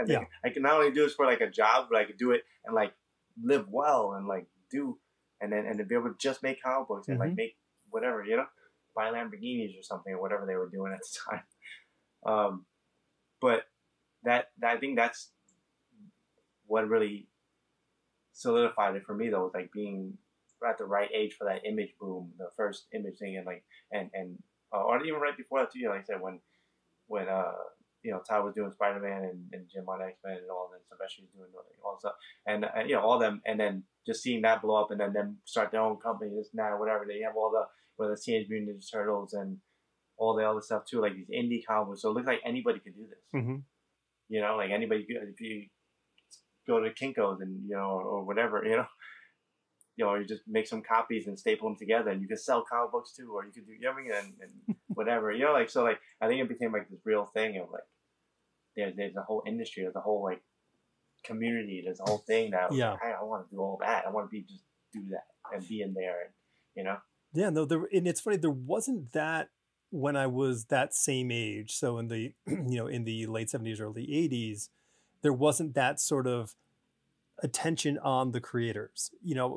I could not only do this for like a job, but I could do it and like live well and like do, and to be able to just make comic books and like make whatever, buy Lamborghinis or something or whatever they were doing at the time. But that I think that's what really solidified it for me, though, was like being at the right age for that image boom, the first image thing, and like and or even right before that too. Like I said, when Todd was doing Spider-Man and Jim on X-Men and all, and Sylvester was doing all that stuff, and all them, and then just seeing that blow up, and then them start their own company, this and that, whatever. They have all the Teenage Mutant Ninja Turtles and all the other stuff too, like these indie comics. So it looks like anybody could do this. Mm-hmm. Like anybody could, if you go to Kinko's and or whatever, or you just make some copies and staple them together, and you can sell comic books too, or you could do, and whatever, so like I think it became like this real thing of like there's a whole industry, there's a whole like community, there's a whole thing that like, I want to do all that, I want to just do that and be in there, and and it's funny, there wasn't that when I was that same age, so in the in the late 70s, early 80s, there wasn't that sort of attention on the creators.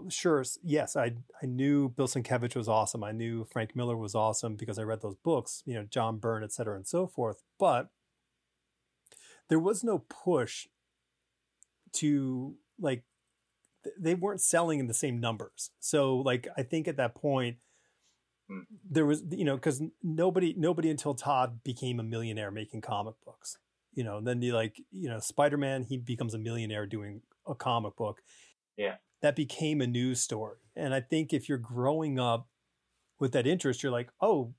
Sure, yes, I knew Bill Sienkiewicz was awesome. I knew Frank Miller was awesome because I read those books, John Byrne, et cetera, and so forth. But there was no push to like, they weren't selling in the same numbers. So like, I think at that point, there was, because nobody until Todd became a millionaire making comic books. Then Spider-Man, he becomes a millionaire doing a comic book. Yeah. That became a news story. And I think if you're growing up with that interest, you're like, oh,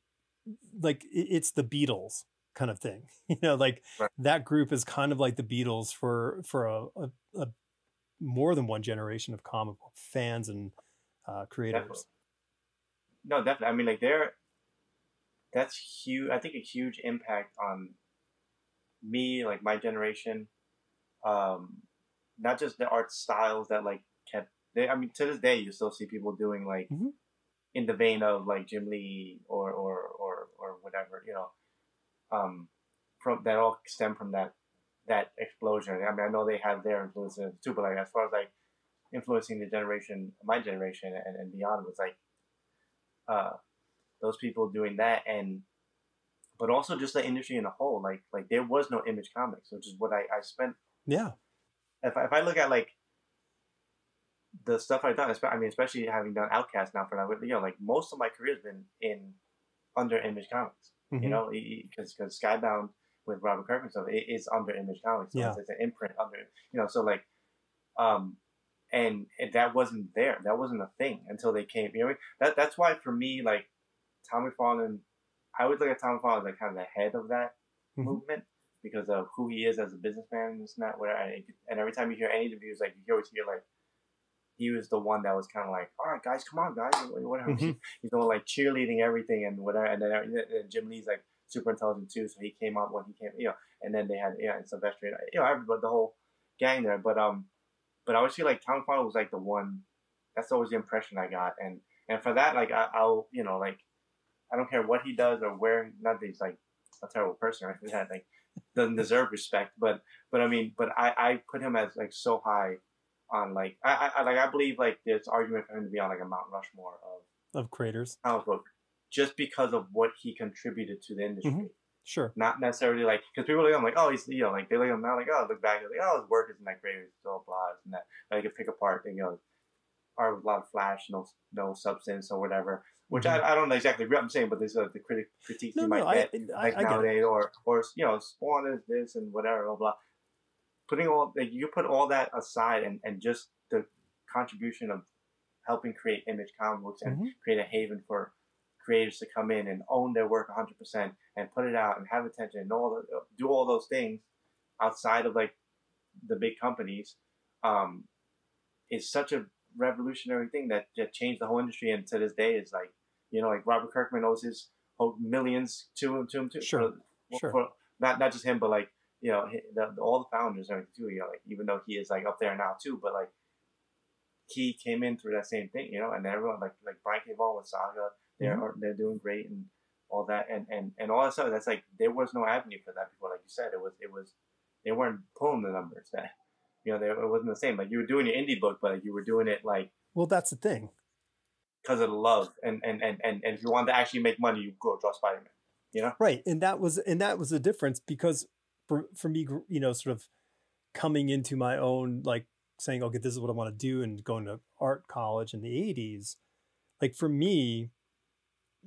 like it's the Beatles kind of thing. Like right. That group is kind of like the Beatles for a more than one generation of comic book fans and creators. Definitely. No, definitely. I mean, like that's huge. I think a huge impact on me, like my generation. Not just the art styles that like kept. I mean, to this day, you still see people doing like in the vein of like Jim Lee or whatever. From that all stem from that explosion. I mean, I know they have their influences too, but like as far as like influencing my generation and beyond was like those people doing that, but also just the industry in a whole. Like there was no Image Comics, which is what I spent. Yeah. If I look at like the stuff I've done, I mean, especially having done OUTCAST now for now, like most of my career has been under Image Comics. Because Skybound with Robert Kirkman stuff, it is under Image Comics. So it's an imprint under, so like, and that wasn't there. That wasn't a thing until they came. That's why for me, like Tom McFarlane, I would look at Tom McFarlane as like kind of the head of that movement because of who he is as a businessman and this and that. And every time you hear any interviews, like you always hear like he was the one that was kind of like, all right, guys, come on, guys, whatever. He's all like cheerleading everything and whatever. And then Jim Lee's like super intelligent too, so he came out when he came, And then they had and Sylvester, everybody, the whole gang there. But I always feel like Tom McFarlane was like the one. That's always the impression I got, and for that, like I'll like I don't care what he does or where. Not that he's like a terrible person or anything like that. Like doesn't deserve respect, but I put him as like so high on like I believe like there's argument for him to be on like a Mount Rushmore of creators comic book just because of what he contributed to the industry. Sure. Not necessarily like, because people look at him like, oh, he's, you know, like they look at him now like, oh, look back, they're like, oh, his work isn't that great, it's all blah, and that. Like, you pick apart, you know, are a lot of flash, no substance or whatever. Which I don't know exactly what I'm saying, but there's the critiques you might get like nowadays, or you know, Spawn is this and whatever, blah blah. Putting all like you put all that aside and just the contribution of helping create Image comic books and create a haven for creators to come in and own their work 100% and put it out and have attention and do all those things outside of like the big companies, is such a revolutionary thing that changed the whole industry. And to this day is like, you know, like Robert Kirkman owes his millions to him too. Sure. For not just him, but like, you know, all the founders and everything too, you know, like even though he is like up there now too, but like he came in through that same thing, you know, and everyone like Brian K. Vaughan with Saga, they're doing great and all that and all that stuff. That's like there was no avenue for that before. Like you said, it was they weren't pulling the numbers that, you know, it wasn't the same. Like you were doing your indie book, but like, you were doing it like, well, that's the thing, because of the love and if you wanted to actually make money, you go draw Spider-Man, you know, right? And that was the difference, because for me, you know, sort of coming into my own, like saying, okay, this is what I want to do, and going to art college in the 80s, like for me,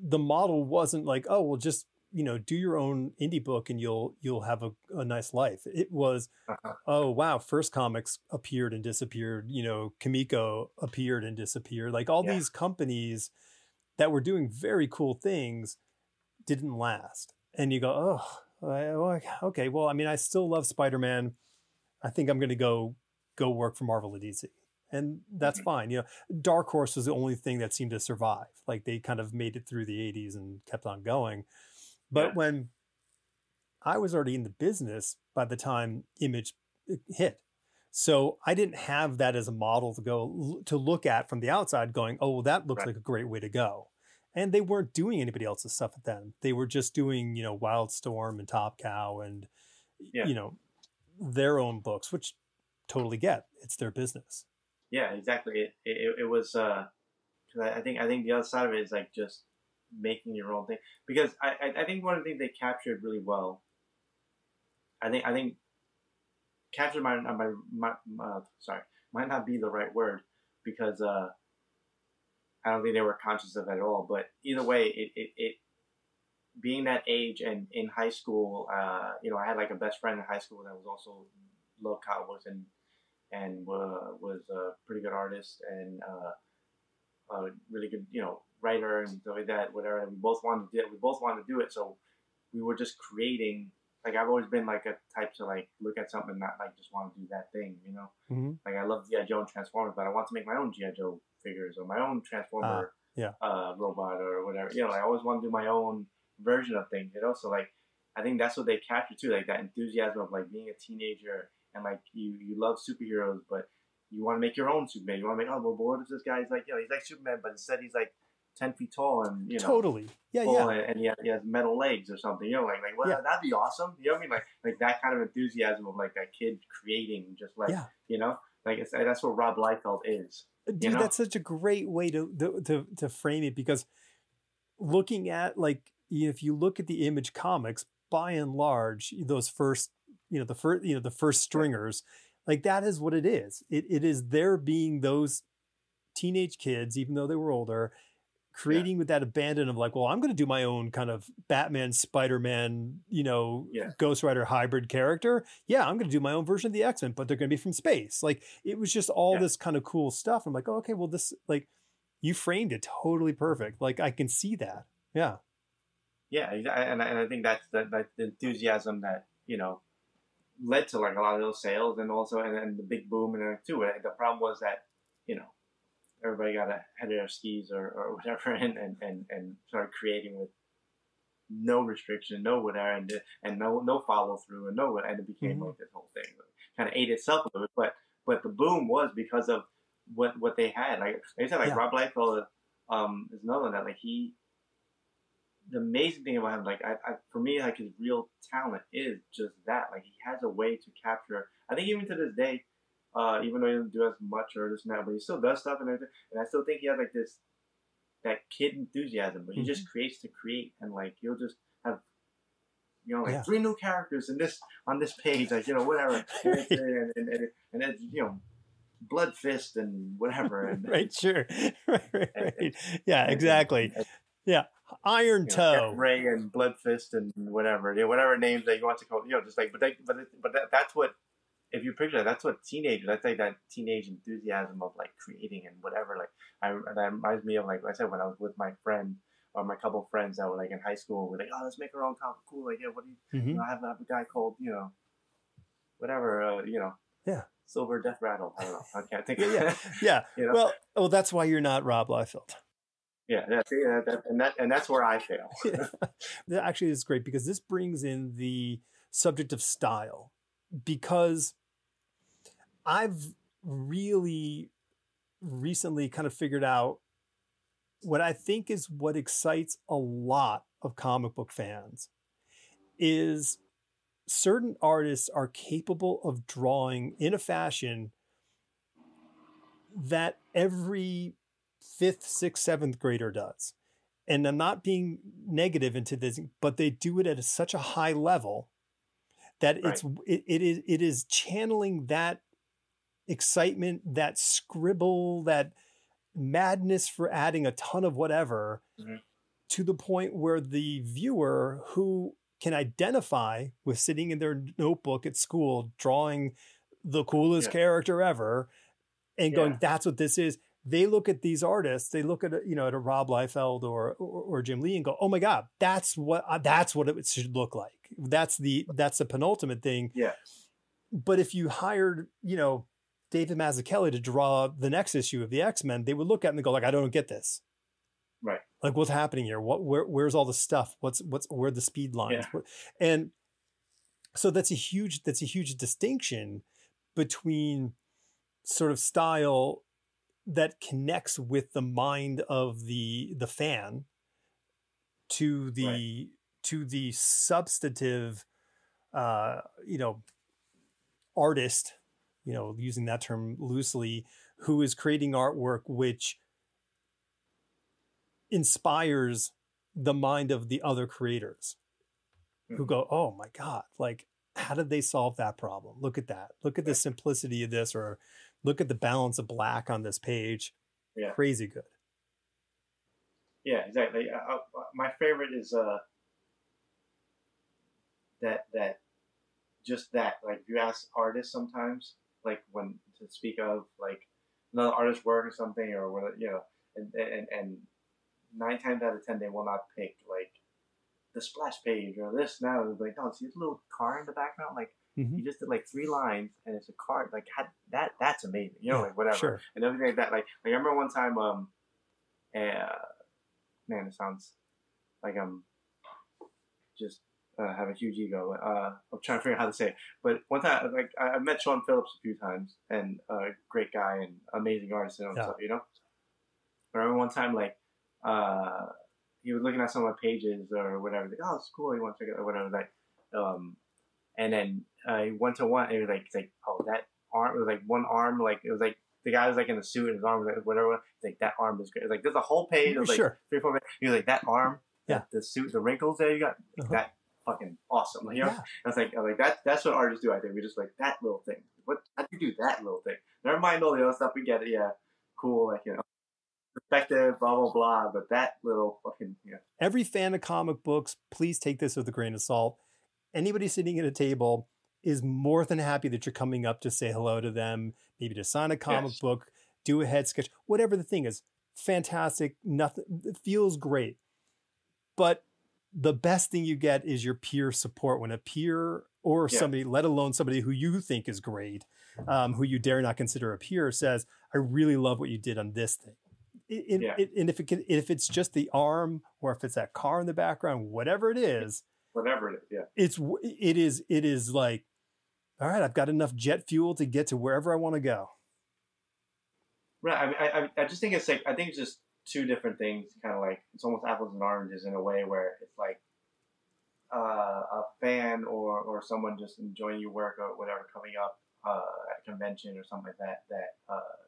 the model wasn't like, oh, well, just, you know, do your own indie book and you'll have a nice life. It was, oh, wow, First Comics appeared and disappeared, you know, Kamiko appeared and disappeared. Like all these companies that were doing very cool things didn't last. And you go, oh, okay, well, I mean, I still love Spider-Man. I think I'm going to go work for Marvel or DC. And that's fine. You know, Dark Horse was the only thing that seemed to survive. Like they kind of made it through the 80s and kept on going. But when I was already in the business by the time Image hit, so I didn't have that as a model to look at from the outside going, oh, well, that looks like a great way to go. And they weren't doing anybody else's stuff at them. They were just doing, you know, Wildstorm and Top Cow and, you know, their own books, which totally get. It's their business. Yeah, exactly. It was, because I think the other side of it is like just making your own thing, because I think one of the things they captured really well, I think captured might not be the right word, because I don't think they were conscious of it at all, but either way, it being that age and in high school, you know, I had like a best friend in high school that was also loved comic books and was a pretty good artist and a really good, you know, writer and stuff like that, whatever. And we both wanted to do it. So we were just creating. Like I've always been like a type to like look at something and not like just want to do that thing, you know. Like I love G.I. Joe and Transformers, but I want to make my own G.I. Joe figures or my own Transformer robot or whatever. You know, I always want to do my own version of things, you know. So like I think that's what they captured too, like that enthusiasm of like being a teenager and like you love superheroes, but you want to make your own Superman. You want to make, oh, well, what if this guy's like, you know, he's like Superman, but instead he's like 10 feet tall and, you know, totally, and he has metal legs or something, you know, like well, that'd be awesome. You know what I mean? Like that kind of enthusiasm of like that kid creating, just like, you know, like that's what Rob Liefeld is. Dude, you know? That's such a great way to frame it, because looking at like, if you look at the Image comics, by and large, those first, the first stringers, like that is what it is. It is there being those teenage kids, even though they were older, creating with that abandon of like, well, I'm going to do my own kind of Batman, Spider-Man, Ghost Rider hybrid character. Yeah, I'm going to do my own version of the X-Men, but they're going to be from space. Like it was just all this kind of cool stuff. I'm like, oh, okay, well, this, like, you framed it totally perfect. Like I can see that. Yeah. Yeah, and I think that's the enthusiasm that, you know, led to like a lot of those sales and also and the big boom and too. The problem was that, you know, everybody got ahead of their skis or whatever and started creating with no restriction, no whatever, and no follow through and and it became like this whole thing. It kind of ate itself a little bit, but the boom was because of what they had. Like I said, like Rob Liefeld is another one that like the amazing thing about him, like for me, like his real talent is just that. Like he has a way to capture. I think even to this day, even though he doesn't do as much or this and that, but he still does stuff and everything. And I still think he has like that kid enthusiasm, but he just creates to create, and like he'll just have you know, like Yeah. 3 new characters in this on this page, like, you know, whatever, and it's, you know, Blood Fist and whatever, and Right, sure. Right. and, Yeah, exactly. Yeah. Iron you know, Captain Toe. Ray and Blood Fist and whatever, you know, whatever names that you want to call, you know, just like, that's what, if you picture that, that's what teenagers, that's like that teenage enthusiasm of like creating and whatever. Like, that reminds me of, like I said, when I was with my friend or my couple friends that were like in high school, we're like, oh, let's make our own comic. Cool. Like, yeah, what do you, you know, I have a guy called, you know, whatever, you know, Yeah. Silver Death Rattle. I don't know. I can't think of Yeah. it. Yeah. You know? Well, that's why you're not Rob Liefeld. Yeah. See, and that's where I fail. That actually is great because this brings in the subject of style, because I've really recently kind of figured out what I think is what excites a lot of comic book fans is certain artists are capable of drawing in a fashion that every 5th, 6th, 7th grader does. And I'm not being negative into this, but they do it at such a high level that Right. it is channeling that excitement, that scribble, that madness for adding a ton of whatever, to the point where the viewer who can identify with sitting in their notebook at school drawing the coolest character ever and going, that's what this is. They look at these artists, they look at, you know, at a Rob Liefeld or Jim Lee and go, oh my God, that's what it should look like. That's the penultimate thing. Yeah. But if you hired, you know, David Mazzucchelli to draw the next issue of the X-Men, they would look at it and go like, I don't get this. Right. Like, what's happening here? Where's all the stuff? Where are the speed lines? Yeah. And so that's a huge distinction between sort of style that connects with the mind of the fan to the substantive, you know, artist, you know, using that term loosely, who is creating artwork which inspires the mind of the other creators who go, oh my God, like, how did they solve that problem? Look at that. Look at the simplicity of this, or look at the balance of black on this page. Yeah. Crazy good. Yeah, exactly. My favorite is that just that. Like, if you ask artists sometimes, like, when to speak of like another artist's work or something, or whether, you know, and 9 times out of 10 they will not pick like the splash page or this. Now it's like, oh, see this little car in the background, like you just did like 3 lines and it's a car, like that's amazing, you know, like whatever. Sure. And everything like that. Like I remember one time, man, it sounds like I'm just have a huge ego. I'm trying to figure out how to say it. But one time, like I met Sean Phillips a few times, and great guy and amazing artist and stuff, you know. I remember one time, like he was looking at some of my pages or whatever. Like, oh, it's cool. You want to check it out or whatever. Like, and then he went to one. And he was like, oh, that arm. It was like one arm. Like it was like the guy was like in a suit and his arm was like whatever. He's like, that arm is great. It was like there's a whole page. It was like 3 or 4 minutes. He was like, that arm. Yeah. The suit, the wrinkles there you got. That fucking awesome. Like, you know. I was like that's what artists do. I think we just like that little thing. How do you do that little thing? Never mind all the other stuff. We get it. Yeah, cool. Like, you know, perspective, blah blah blah. But that little fucking Every fan of comic books, please take this with a grain of salt. Anybody sitting at a table is more than happy that you're coming up to say hello to them, maybe to sign a comic book, do a head sketch, whatever the thing is. Fantastic. Nothing. It feels great. But the best thing you get is your peer support. When a peer or somebody, let alone somebody who you think is great, who you dare not consider a peer, says, I really love what you did on this thing. And if it's just the arm, or if it's that car in the background, whatever it is, it is like, all right, I've got enough jet fuel to get to wherever I want to go. Right. I just think it's like, I think it's just 2 different things, kind of like it's almost apples and oranges in a way, where it's like a fan or someone just enjoying your work or whatever, coming up at a convention or something like that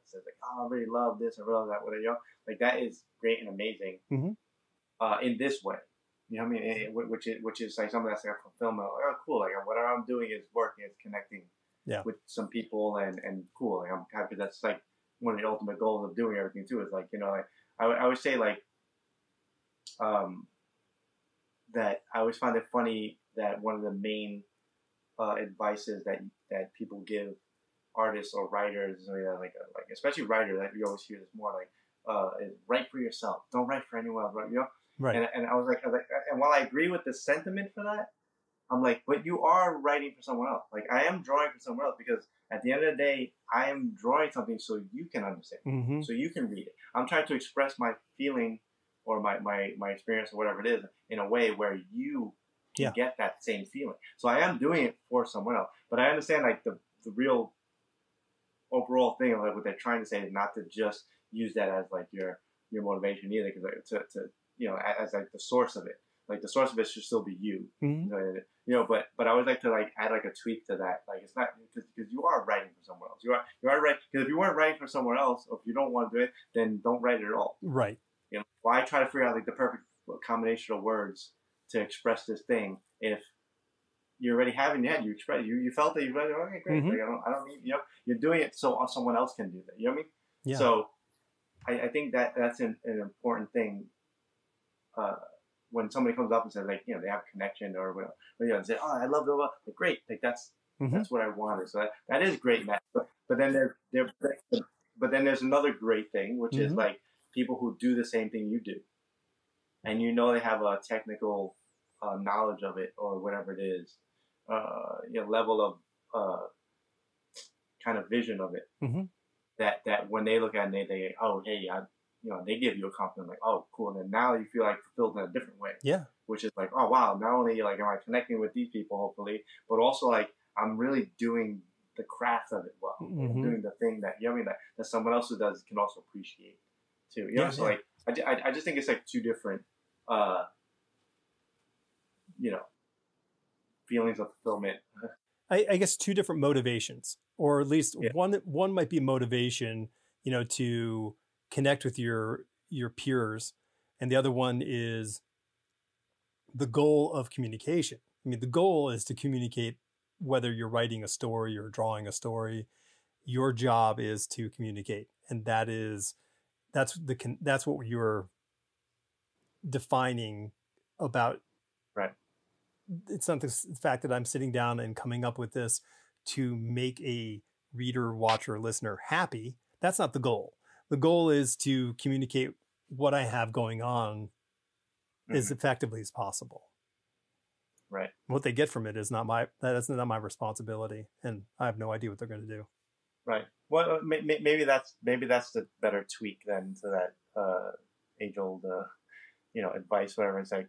says like, oh, I really love this, I really love that, whatever, you know, like that is great and amazing in this way. You know what I mean? Which is like something that's like a fulfillment. Like, oh, cool. Like whatever I'm doing is working. It's connecting with some people and cool. Like I'm happy. That's like one of the ultimate goals of doing everything too. Is like, you know, like I would say like that I always find it funny that one of the main advices that people give artists or writers, or like especially writers, that you always hear this more like is write for yourself. Don't write for anyone else. Right? You know. Right. And I was like, and while I agree with the sentiment for that, I'm like, but you are writing for someone else. Like I am drawing for someone else because at the end of the day, I am drawing something so you can understand, so you can read it. I'm trying to express my feeling or my experience or whatever it is in a way where you can get that same feeling. So I am doing it for someone else, but I understand like the real overall thing of like what they're trying to say is not to just use that as like your motivation either, because like, to you know, as like the source of it. Like the source of it should still be you. You know, but I always like to like add like a tweak to that. Like it's not because you are writing for someone else. You are writing because if you weren't writing for someone else, or if you don't want to do it, then don't write it at all. Right. You know, why try to figure out like the perfect combination of words to express this thing if you already have it in your head? You express you felt it. You read it. Okay, great. Like, I don't need, you know, you're doing it so someone else can do that. You know what I mean? Yeah. So I think that's an important thing. When somebody comes up and says like, you know, they have a connection or whatever, you know, and say, oh, I love the like, great, like that's what I wanted. So that is great, Matt. But then there's another great thing, which is like people who do the same thing you do, and you know they have a technical knowledge of it or whatever it is, you know, level of kind of vision of it. That when they look at it, they oh hey, you know, they give you a compliment like, oh, cool. And then now you feel like fulfilled in a different way. Yeah. Which is like, oh, wow. Not only like am I connecting with these people, hopefully, but also like I'm really doing the craft of it well. Doing the thing that, you know what I mean, that someone else who does can also appreciate too. You know, so like, I just think it's like two different, you know, feelings of fulfillment. I guess two different motivations, or at least one might be motivation, you know, to connect with your peers, and the other one is the goal of communication. I mean, the goal is to communicate, whether you're writing a story or drawing a story. Your job is to communicate, and that's what you're defining about. Right. It's not the fact that I'm sitting down and coming up with this to make a reader, watcher, listener happy. That's not the goal. The goal is to communicate what I have going on as effectively as possible. Right. What they get from it is that's not my responsibility, and I have no idea what they're going to do. Right. Well, maybe that's the better tweak then to that age old you know, advice, whatever. It's like,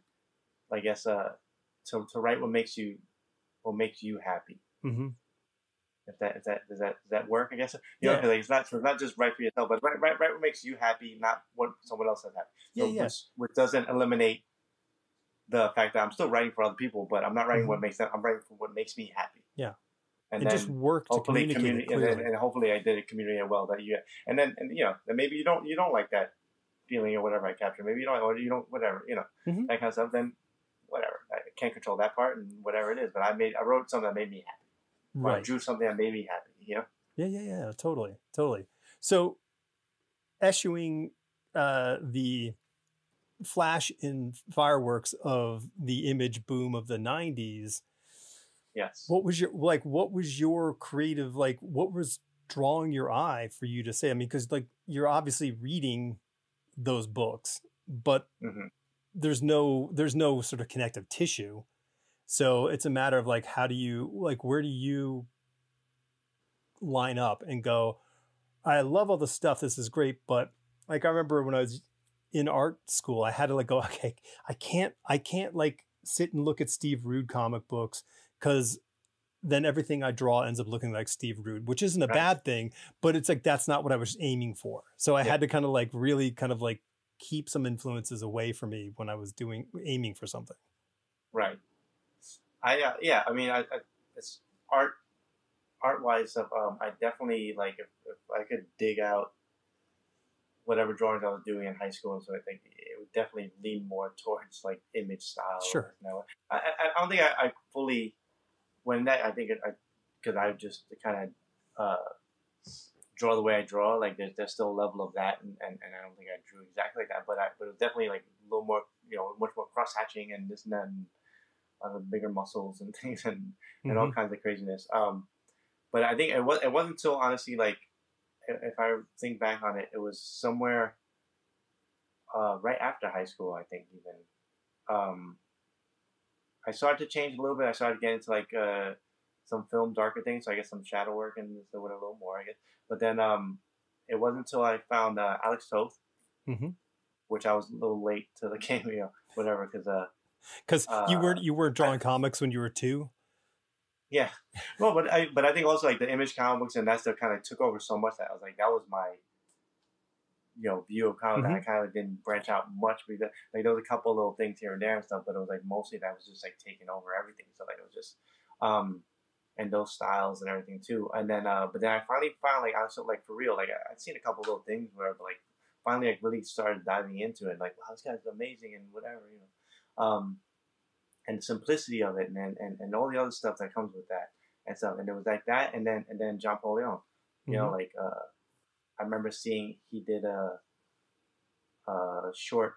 I guess to write what makes you happy. If does that work? I guess, you know, like it's not just write for yourself, but write what makes you happy, not what someone else has happy. So which doesn't eliminate the fact that I'm still writing for other people, but I'm not writing what makes them. I'm writing for what makes me happy. Yeah, and then just work to communicate it clearly. And hopefully I did communicate it well. That you and you know, and maybe you don't like that feeling or whatever I capture. Maybe you don't, or you don't, whatever, you know, that kind of stuff. Then whatever, I can't control that part and whatever it is. But I wrote something that made me happy. Right. I drew something that made me happy, you know? Yeah, totally. So, eschewing the flash and fireworks of the image boom of the 90s. Yes. What was your creative, like, what was drawing your eye for you to say? I mean, because, like, you're obviously reading those books, but there's no sort of connective tissue. So it's a matter of like, where do you line up and go, I love all the stuff. This is great. But like, I remember when I was in art school, I had to like go, okay, I can't like sit and look at Steve Rude comic books, because then everything I draw ends up looking like Steve Rude, which isn't a bad thing, but it's like, that's not what I was aiming for. So I had to kind of like really kind of like keep some influences away from me when I was aiming for something. Right. I mean, it's art wise. I definitely like if I could dig out whatever drawings I was doing in high school. So I think it would definitely lean more towards like image style. Sure. You know, I don't think I fully when that I think because I just kind of draw the way I draw. Like there's still a level of that, and I don't think I drew exactly like that, but it was definitely like a little more, much more cross hatching and this and that, and bigger muscles and things and all kinds of craziness. But I think it wasn't until honestly like if I think back on it, it was somewhere right after high school. I think even I started to change a little bit. I started getting into like some film darker things, so I guess some shadow work and so whatever, a little more, I guess. But then it wasn't until I found Alex Toth, which I was a little late to the game, whatever, because you weren't drawing comics when you were 2. Yeah, well, but I think also like the Image comic books and that stuff kind of took over so much that I was like that was my view of comics. I kind of didn't branch out much because like there was a couple little things here and there and stuff, but it was like mostly that was just like taking over everything. So like it was just and those styles and everything too. And then but then I finally found like I was like for real, like I'd seen a couple little things where like finally like really started diving into it, like wow, this guy's amazing and whatever, and the simplicity of it and all the other stuff that comes with that and stuff. And it was like that and then John Paul Leon. Like I remember seeing he did a short.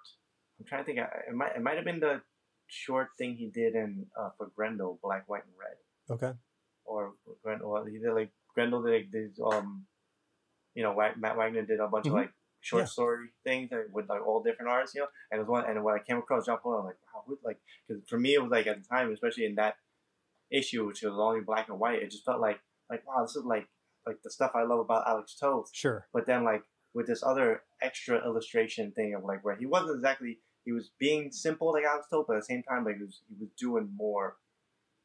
I'm trying to think. It might have been the short thing he did in for Grendel, Black, White, and Red. Okay. Or Grendel. Well, he did like Grendel did Matt Wagner did a bunch of like short story things with like all different artists, And it was one. And when I came across John Paul, I'm like, wow, like because for me it was like at the time, especially in that issue, which was only black and white, it just felt like wow, this is like the stuff I love about Alex Toth. Sure. But then like with this other extra illustration thing of like where he wasn't exactly, he was being simple like Alex Toth, but at the same time like he was doing more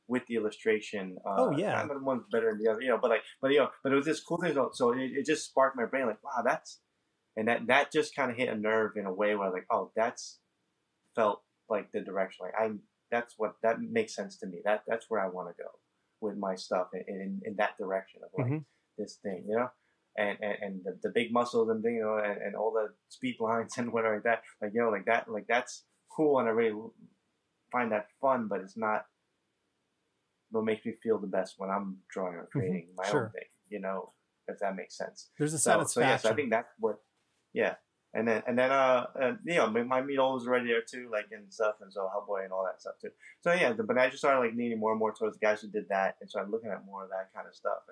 with the illustration. Not that one's better than the other, but it was this cool thing. So it just sparked my brain like wow, that just kind of hit a nerve in a way where I was like, oh, that's felt like the direction. Like that makes sense to me. That's where I want to go with my stuff in that direction of like this thing, and the big muscles and thing, and all the speed lines and whatever like that, like that's cool, and I really find that fun, but it's not what makes me feel the best when I'm drawing or creating my own thing, if that makes sense. There's a satisfaction. So I think that's what, and then my meal was already there too, like and stuff, and so Hellboy and all that stuff too. So but I just started like leaning more and more towards the guys who did that, and started looking at more of that kind of stuff,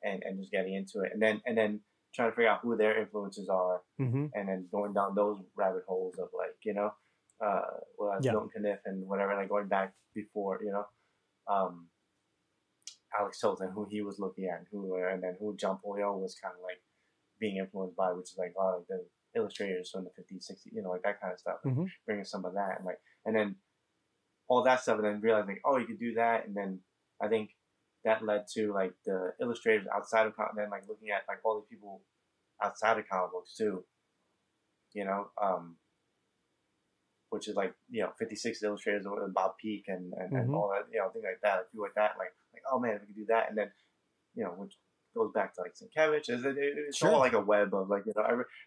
and just getting into it, and then trying to figure out who their influences are, and then going down those rabbit holes of like Milton Caniff and whatever, like going back before Alex Toth and who he was looking at, and then who John Paul Leon was kind of like being influenced by, which is like like the illustrators from the 50s, 60s, like that kind of stuff, bringing some of that, and then all that stuff, and then realizing like, oh, you could do that, and then I think that led to like the illustrators outside of then like looking at like all the people outside of comic books too, which is like 56 illustrators with Bob Peak and all that, things like that, people like that, like oh man, we could do that, and then which goes back to like Sienkiewicz. It's all like a web of like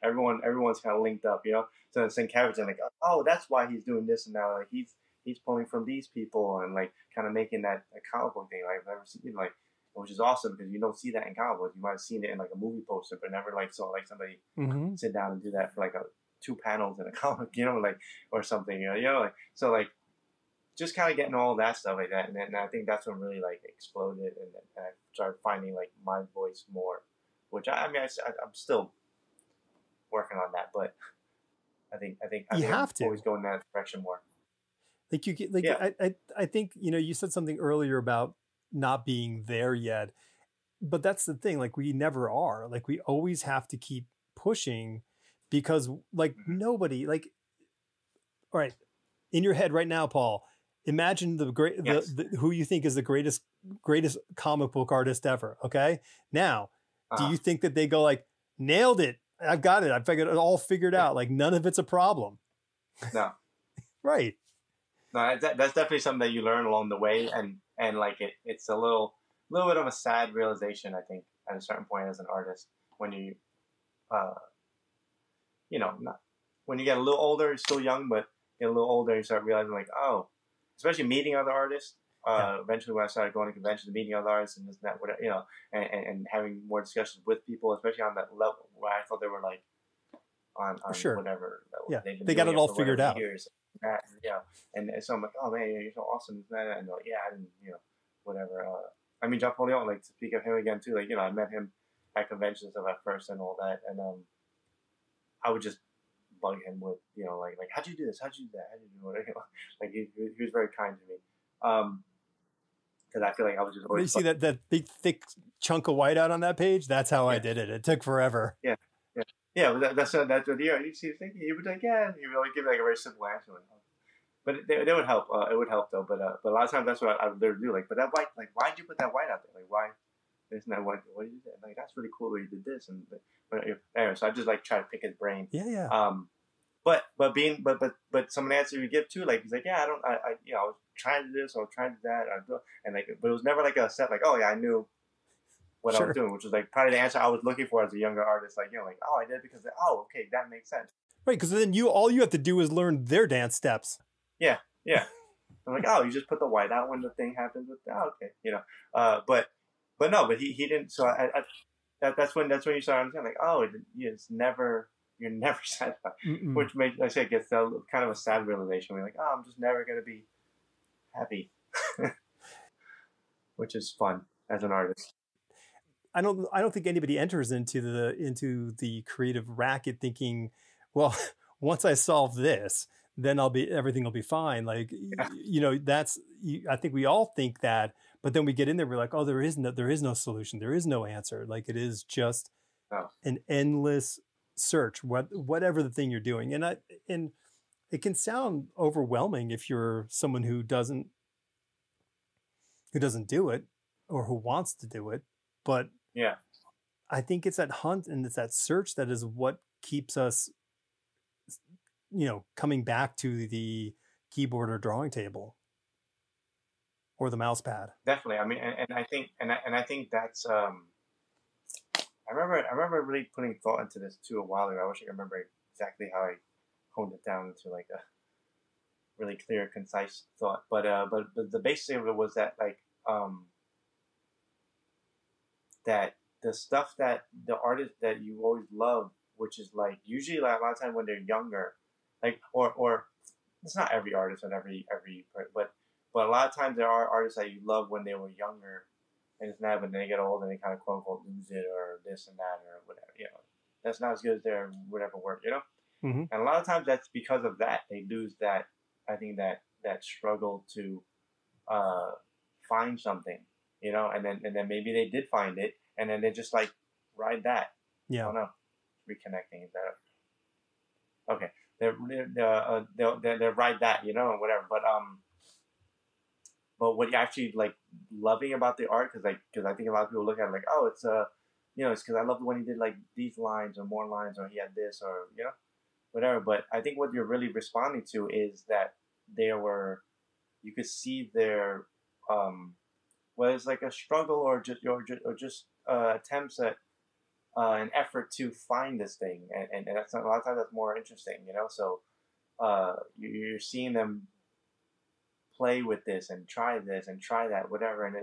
everyone's kind of linked up, So Sienkiewicz and like, oh, that's why he's doing this, and now like he's pulling from these people and like kind of making that a comic book thing. Like I've never seen which is awesome because you don't see that in comic books. You might have seen it in like a movie poster, but never like saw like somebody sit down and do that for like 2 panels in a comic, or something, so like just kind of getting all that stuff like that, and then I think that's when really like exploded, and I started finding like my voice more, which I'm still working on that, but I think you have to always go in that direction more. Like you get like I think you said something earlier about not being there yet, but that's the thing. Like we never are. Like we always have to keep pushing because like nobody like. All right, in your head right now, Paul. Imagine who you think is the greatest comic book artist ever. Okay, now do you think that they go like nailed it? I've got it. I've figured it all figured out. Like none of it's a problem. No, right. No, that's definitely something that you learn along the way, and like it's a little bit of a sad realization, I think, at a certain point as an artist when you not when you get a little older, you're still young, but get a little older, you start realizing like, oh, especially meeting other artists. Eventually, when I started going to conventions, meeting other artists and this and that, whatever, and having more discussions with people, especially on that level where I thought they were like on sure. whatever. Yeah, they got it all figured out. Years. And so I'm like, oh man, you're so awesome, and they're like, yeah, I didn't, whatever. I mean, John Polion, like to speak of him again too, like I met him at conventions at first and all that, and I would just bug him with like how'd you do this, how'd you do that, how'd you do whatever. Like he was very kind to me, because I feel like I was just always. You see that big thick chunk of whiteout on that page? That's how I did it. It took forever. Yeah, but that's what you see. He would like, yeah, he would like give me like a very simple answer. Like, but they would help. It would help though. But a lot of times that's what I would do. Like, but that white, like, why'd you put that white out there? Like, why? Isn't that what you did? Like, that's really cool that you did this. And but anyway, so I just like try to pick his brain. Yeah. But some of the answer you give too, like he's like, yeah, I was trying to do this, I was trying to do that, and like, but it was never like a set like, oh yeah, I knew what I was doing, which was like probably the answer I was looking for as a younger artist. Like, like, oh, I did it because, okay, that makes sense. Right, because then all you have to do is learn their dance steps. Yeah. I'm like, oh, you just put the white out when the thing happens. Okay, but he didn't. So that's when you start understanding, like, oh, you're never satisfied, which makes, like I say, gets kind of a sad realization. We're like, oh, I'm just never gonna be happy, which is fun as an artist. I don't think anybody enters into the creative racket thinking, well, once I solve this, then everything will be fine. Like, I think we all think that, but then we get in there, we're like, oh, there is no solution. There is no answer. Like, it is just an endless search, whatever the thing you're doing. And it can sound overwhelming if you're someone who doesn't do it or who wants to do it. But yeah, I think it's that hunt and it's that search that is what keeps us, coming back to the keyboard or drawing table or the mouse pad. Definitely. I mean, and I think that's, I remember really putting thought into this too a while ago. I wish I could remember exactly how I honed it down into like a really clear, concise thought. But the basis of it was that like, that the stuff that the artist that you always love, which is like usually like a lot of time when they're younger, like or it's not every artist and every but a lot of times there are artists that you love when they were younger, and it's not when they get old and they kind of quote unquote lose it or this and that or whatever, that's not as good as their whatever work, Mm-hmm. And a lot of times that's because of that they lose that, I think that struggle to find something. And then maybe they did find it, and then they just like ride that. Yeah. I don't know. Reconnecting, is that okay? They ride that, and whatever. But what you actually like loving about the art, because I think a lot of people look at it like, oh, it's it's because I love when he did like these lines or more lines, or he had this, or whatever. But I think what you're really responding to is that you could see their whether it's like a struggle or just attempts at an effort to find this thing, and that's a lot of times that's more interesting, So you're seeing them play with this and try that, whatever, and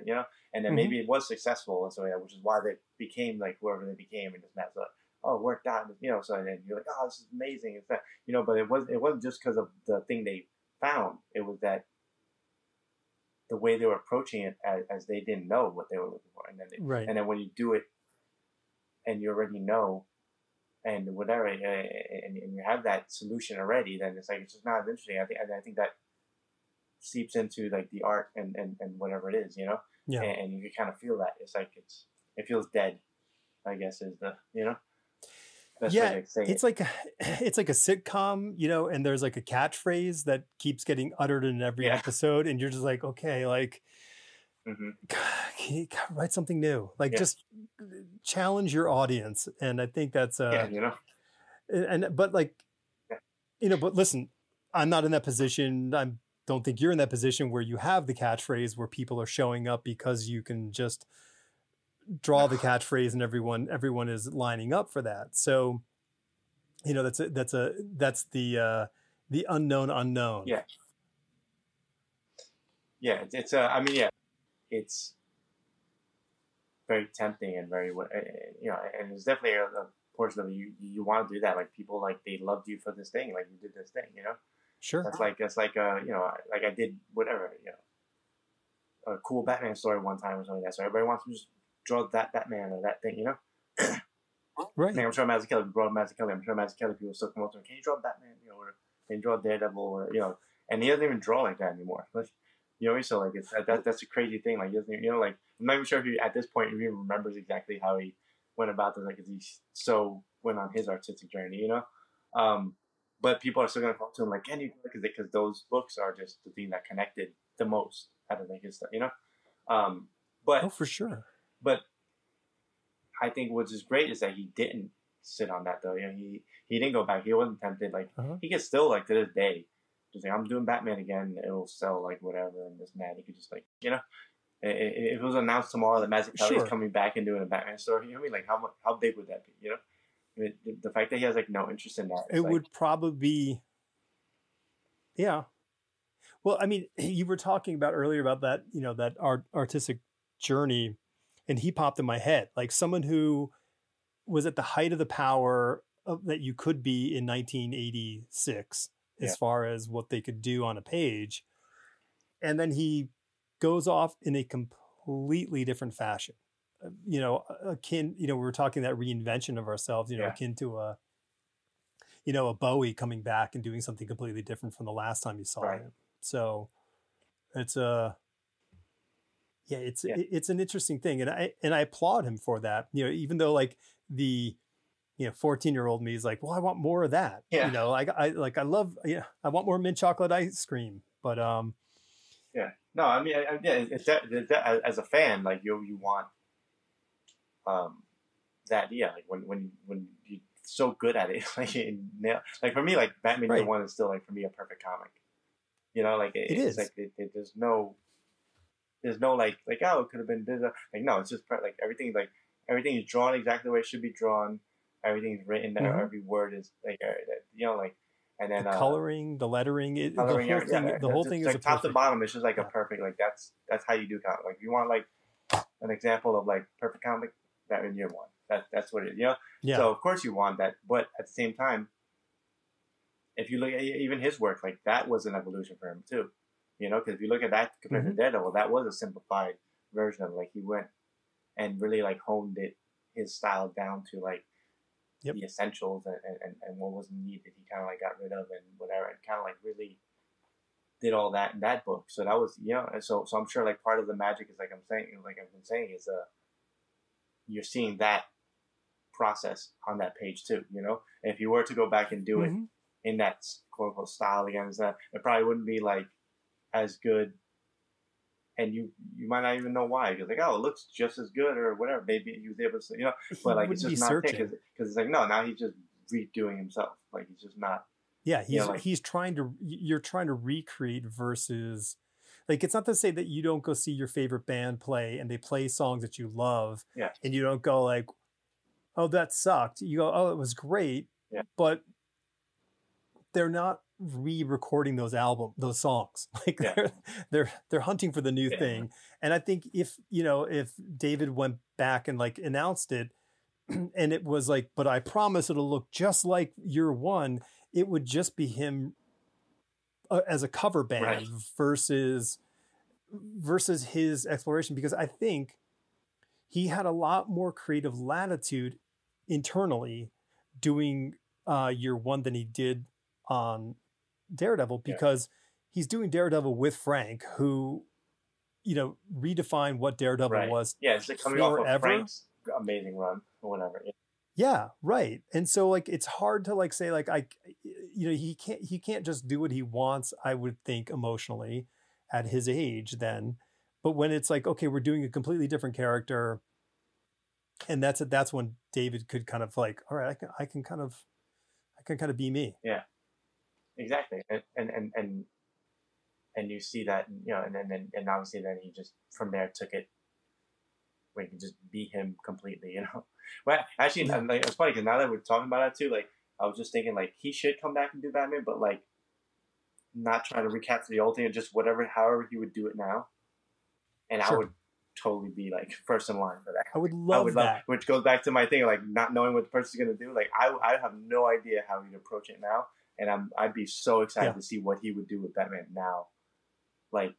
and then maybe it was successful, and so which is why they became like whoever they became, and just that's like, oh, it worked out, So then you're like, oh, this is amazing, it's that, but it wasn't just because of the thing they found. It was that the way they were approaching it as they didn't know what they were looking for, and then and then when you do it and you already know and whatever, and you have that solution already, then it's like it's just not as interesting. I think that seeps into like the art and whatever it is, Yeah. And you can kind of feel that it's like it feels dead, I guess is the best way to say it's it. It's like a sitcom, and there's like a catchphrase that keeps getting uttered in every episode, and you're just like, okay, like, can you write something new? Like, just challenge your audience, and I think that's but listen, I'm not in that position. I don't think you're in that position where you have the catchphrase where people are showing up because you can just draw the catchphrase and everyone is lining up for that. So you know, that's the unknown unknown. Yeah. Yeah. It's I mean, yeah, it's very tempting and very, you know, and it's definitely a portion of you want to do that. Like people, like they loved you for this thing, like you did this thing, you know. Sure. That's like you know, like I did whatever, you know, a cool Batman story one time or something like that. So everybody wants to just draw that Batman or that thing, you know. Right. Like I'm sure Mazzucchelli brought Mazzucchelli. I'm sure Mazzucchelli people still come up to him. Can you draw Batman? You know, or can you draw Daredevil? Or you know, and he doesn't even draw like that anymore. Like, you know, so like it's that's a crazy thing. Like he doesn't, you know, like I'm not even sure if he at this point even remembers exactly how he went about this. Like, cause he so went on his artistic journey, you know. But people are still gonna talk to him like, can you? Because those books are just the thing that connected the most out of like his stuff, you know. But oh, for sure. But I think what's just great is that he didn't sit on that though. You know, he didn't go back. He wasn't tempted. Like he could still like to this day, just like I'm doing Batman again. It'll sell like whatever and this and that. He could just like, you know, if it was announced tomorrow that Mazzucchelli is coming back and doing a Batman story, you know what I mean? Like how big would that be? You know, I mean, the fact that he has like no interest in that. It would probably be, yeah. Well, I mean, you were talking about earlier about that, you know, that artistic journey, and he popped in my head, like someone who was at the height of the power that you could be in 1986, as far as what they could do on a page. And then he goes off in a completely different fashion, you know, akin, you know, we were talking that reinvention of ourselves, you know, akin to a Bowie coming back and doing something completely different from the last time you saw him. So it's it's an interesting thing. And I applaud him for that, you know, even though like the, you know, 14-year-old me is like, well, I want more of that. You know, I love, I want more mint chocolate ice cream, but, no, I mean, it's that as a fan, like you want, that, like when you're so good at it, like for me, like Batman Year One is still like for me a perfect comic. You know, like it is like there's no like oh it could have been this, like no, it's just like everything is drawn exactly the way it should be drawn. Everything's written there. Every word is like you know, like, and then the coloring, the lettering, the whole thing is like top to bottom. It's just like a perfect, like that's how you do comic. Like if you want like an example of like perfect comic, Batman Year One. That's what it is, you know. So of course you want that, but at the same time, if you look at even his work, like that was an evolution for him too, you know. Because if you look at that compared to Daredevil, that was a simplified version of like he went and really like honed his style down to like the essentials and what was needed. He kind of like got rid of and whatever, and kind of like really did all that in that book. So that was, you know, and so I'm sure like part of the magic is like I've been saying is you're seeing that process on that page too, you know. And if you were to go back and do it in that quote unquote style again, it probably wouldn't be like as good, and you might not even know why, because like, oh, it looks just as good or whatever. Maybe he was able to, you know, but like it's just not because it's like no, now he's just redoing himself. Like he's just not. Yeah, he's trying to. You're trying to recreate versus. Like, it's not to say that you don't go see your favorite band play and they play songs that you love, and you don't go like, oh, that sucked. You go, oh, it was great, but they're not re-recording those songs. Like they're hunting for the new thing. And I think if David went back and like announced it, and it was like, but I promise it'll look just like Year One, it would just be him as a cover band versus his exploration, because I think he had a lot more creative latitude internally doing Year One than he did on Daredevil, because he's doing Daredevil with Frank, who, you know, redefined what Daredevil was. Yeah, it's like coming off of Frank's amazing run or whatever. Yeah, right. And so like it's hard to like say like he can't just do what he wants, I would think, emotionally at his age then. But when it's like, okay, we're doing a completely different character, and that's when David could kind of like, all right, I can kind of be me. Yeah. Exactly. And you see that, you know, and obviously then he just from there took it where he can just be him completely, you know. Well, actually, like, it's funny because now that we're talking about that too, like I was just thinking like he should come back and do Batman, but like not try to recapture the old thing, just whatever, however he would do it now, and I would totally be like first in line for that. I would love that. Which goes back to my thing, like not knowing what the person's gonna do. Like I have no idea how he'd approach it now, and I'd be so excited to see what he would do with Batman now. Like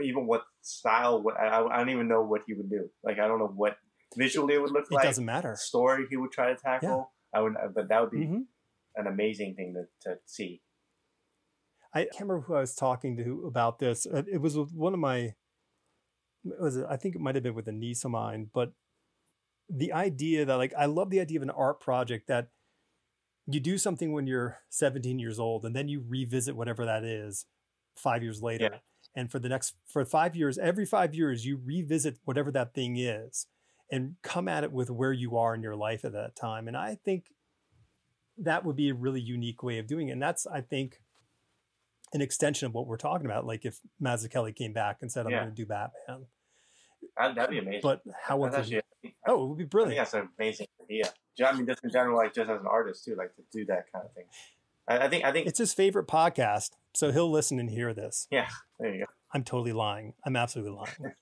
even what style, I don't even know what he would do. Like I don't know what visually it would look like. It doesn't matter. Story he would try to tackle. I would, but that would be an amazing thing to see. I can't remember who I was talking to about this. It was with one of my. I think it might have been with a niece of mine, but the idea that like I love the idea of an art project that you do something when you're 17 years old and then you revisit whatever that is 5 years later. Yeah. And for 5 years, every 5 years, you revisit whatever that thing is and come at it with where you are in your life at that time. And I think that would be a really unique way of doing it. And that's, I think, an extension of what we're talking about. Like if Mazzucchelli came back and said, I'm going to do Batman. That'd be amazing. But how would it would be brilliant. I think that's an amazing idea. I mean, just in general, like just as an artist too, like to do that kind of thing. I think it's his favorite podcast, so he'll listen and hear this. Yeah, there you go. I'm totally lying. I'm absolutely lying.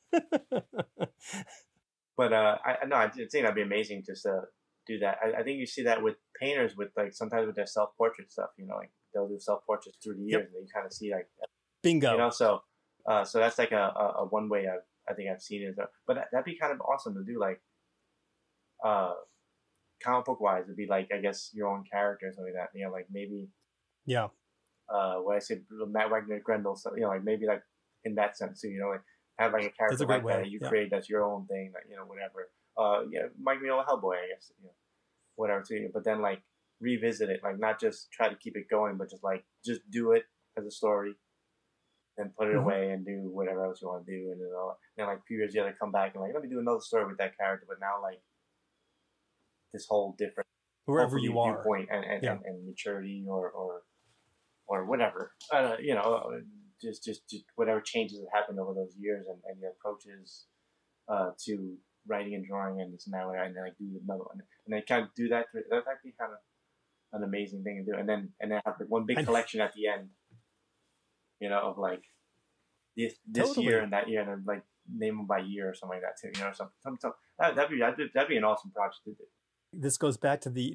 But I think that'd be amazing just to do that. I think you see that with painters, with like sometimes with their self-portrait stuff. You know, like they'll do self-portraits through the years, and you kind of see like bingo. You know, so that's like a one way I think I've seen it. But that'd be kind of awesome to do, like comic book wise. It'd be like I guess your own character or something like that. You know, like maybe what I said, Matt Wagner, Grendel, so, you know, like maybe like in that sense too. You know, like have like a character like that you create that's your own thing, that you know whatever. Mike Mignola Hellboy, I guess, you know, whatever too. But then like revisit it, like not just try to keep it going, but just do it as a story, and put it away and do whatever else you want to do, and then like a few years later come back and like let me do another story with that character, but now like this whole different wherever you are viewpoint and maturity or whatever, you know, just whatever changes that happened over those years and your approaches to writing and drawing and this and that, and then like do another one, and then kind of do that. That's actually kind of an amazing thing to do, and then have like one big collection at the end, you know, of like this year and that year, and then like name them by year or something like that too, you know, something. That'd be an awesome project to do. This goes back to the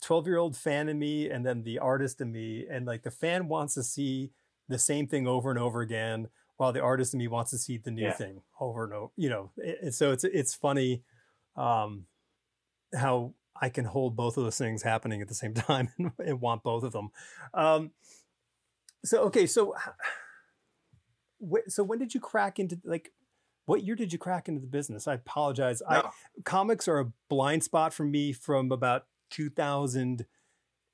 12-year-old fan in me, and then the artist in me, and like the fan wants to see the same thing over and over again, while the artist in me wants to see the new thing over and over. You know, so it's funny how I can hold both of those things happening at the same time and want both of them. So when did you crack into, like, what year did you crack into the business? I apologize. No. Comics are a blind spot for me from about 2000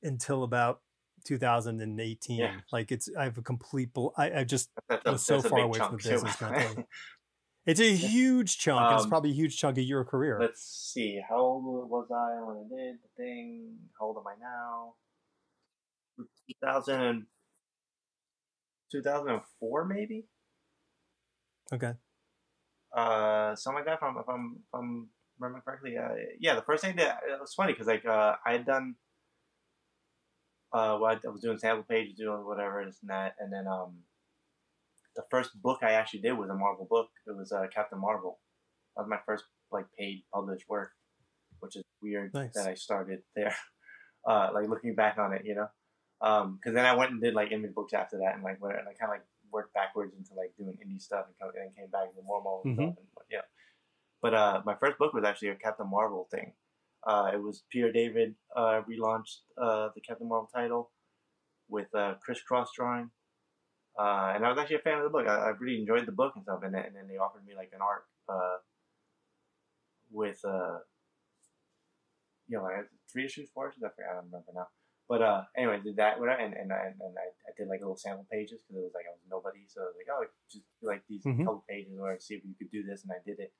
until about 2018. Yeah. Like I have a complete, I just was so far away from the business. It's a huge chunk. It's probably a huge chunk of your career. Let's see. How old was I when I did the thing? How old am I now? 2004 maybe? Okay. Something like that. If I'm remembering correctly. The first thing that it was funny because like I had done I was doing sample pages, doing whatever this and that, and then the first book I actually did was a Marvel book. It was Captain Marvel. That was my first like paid published work, which is weird that I started there. Like looking back on it, you know, because then I went and did like image books after that, and like and I kind of like worked backwards into like doing indie stuff and came back to normal and stuff. And, yeah. But my first book was actually a Captain Marvel thing. It was Peter David relaunched the Captain Marvel title with Criss Cross drawing. And I was actually a fan of the book. I really enjoyed the book and stuff. And then they offered me like an arc with, you know, like 3 issues, 4 issues. I don't remember now. But anyway, I did that with it, and I did like little sample pages because it was like I was nobody. So I was like, oh, just do like these couple pages or see if you could do this, and I did it.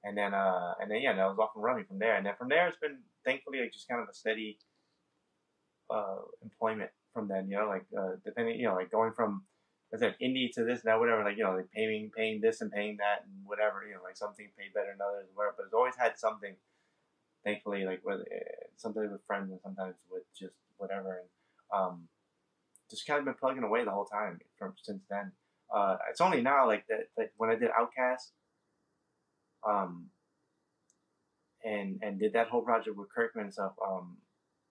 And then I was off and running from there. And then from there, it's been thankfully like just kind of a steady employment from then. You know, like depending, you know, like going from I said indie to this and that, whatever. Like you know, like paying this and paying that and whatever. You know, like some things pay better than others, whatever. But it's always had something thankfully, like with sometimes with friends and sometimes with just whatever, and just kind of been plugging away the whole time from since then. It's only now like that when I did OUTCAST, um, and did that whole project with Kirkman and stuff,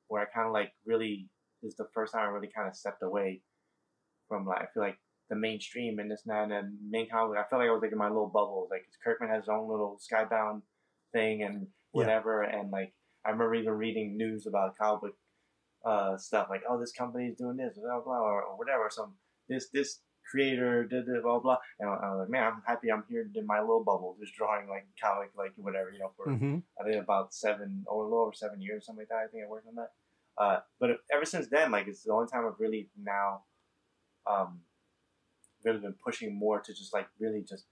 where I kind of like really this is the first time I really kind of stepped away from like I feel like the mainstream and this and that and then main comic. I felt like I was like in my little bubble. Like Kirkman has his own little Skybound thing and whatever, and like I remember even reading news about comic book stuff like, oh, this company is doing this, blah blah, or whatever. Some this creator did this, blah blah, and I was like, man, I'm happy I'm here in my little bubble, just drawing like comic, like whatever, for I think about 7 or a little over 7 years, something like that. I think I worked on that. But ever since then, like it's the only time I've really now, really been pushing more to just like really just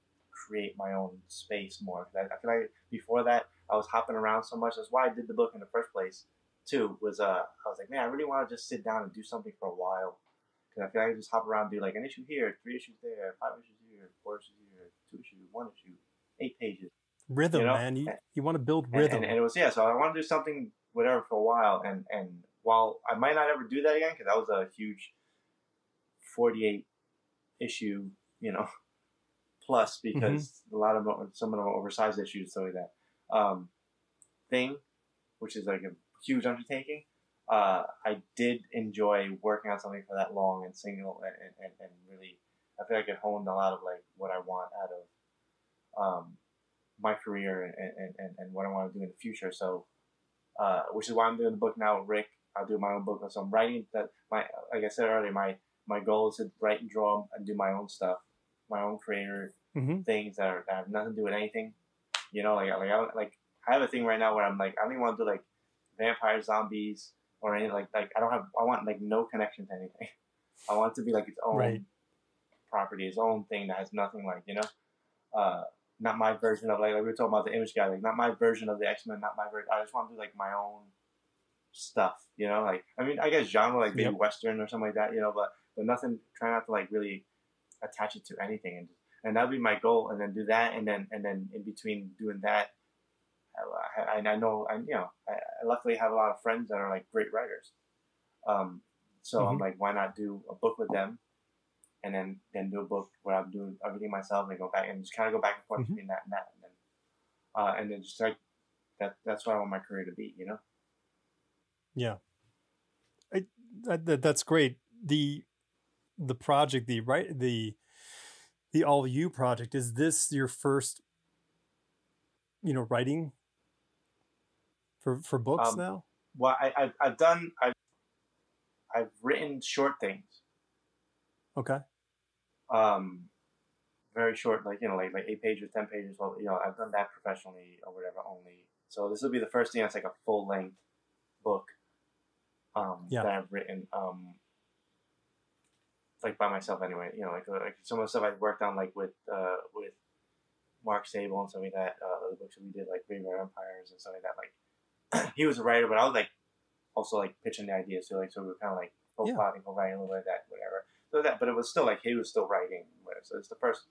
create my own space more. I feel like before that I was hopping around so much. That's why I did the book in the first place. Too was I was like, man, I really want to just sit down and do something for a while, because I feel like I just hop around, do like an issue here, 3 issues there, 5 issues here, 4 issues here, 2 issues, 1 issue, 8 pages. Rhythm, man. You want to build rhythm, and it was so I want to do something whatever for a while, and while I might not ever do that again, because that was a huge 48 issue, plus, because a lot of them, some of them are oversized issues, so like that thing, which is like a huge undertaking. I did enjoy working on something for that long and single, and really, I feel like it honed a lot of like what I want out of my career and what I want to do in the future. So, which is why I'm doing the book now with Rick. I'll do my own book. So I'm writing that like I said earlier, my goal is to write and draw and do my own stuff, my own creator things that have nothing to do with anything. I have a thing right now where I'm like, I don't even want to do like vampire zombies or anything like I want like no connection to anything. I want it to be like its own property, its own thing that has nothing like, not my version of like we were talking about the Image guy, like not my version of the X-Men, not my version. I just want to do like my own stuff, like, I mean, I guess genre, like maybe Western or something like that, but nothing, try not to like really attach it to anything, and that'd be my goal, and then do that, and then in between doing that, I know, I luckily have a lot of friends that are like great writers. So I'm like, why not do a book with them, and then do a book where I'm doing everything myself, and go back and just kind of go back and forth between that, and then just like that's what I want my career to be, Yeah, that's great. The project, the All You project, is this your first, writing for books now? Well, I've written short things. Okay. Very short, like like 8 pages, 10 pages. Well, I've done that professionally or whatever only. So this will be the first thing that's like a full length book. That I've written. Like by myself anyway. Like some of the stuff I worked on, like with Mark Sable and stuff like that. The books that we did, like Graveyard Empires and stuff like that. Like he was a writer, but I was like also like pitching the ideas too. Like so we were kind of like co-plotting, co-writing a little bit of that, whatever. So that, but it was still like he was still writing. So it's the first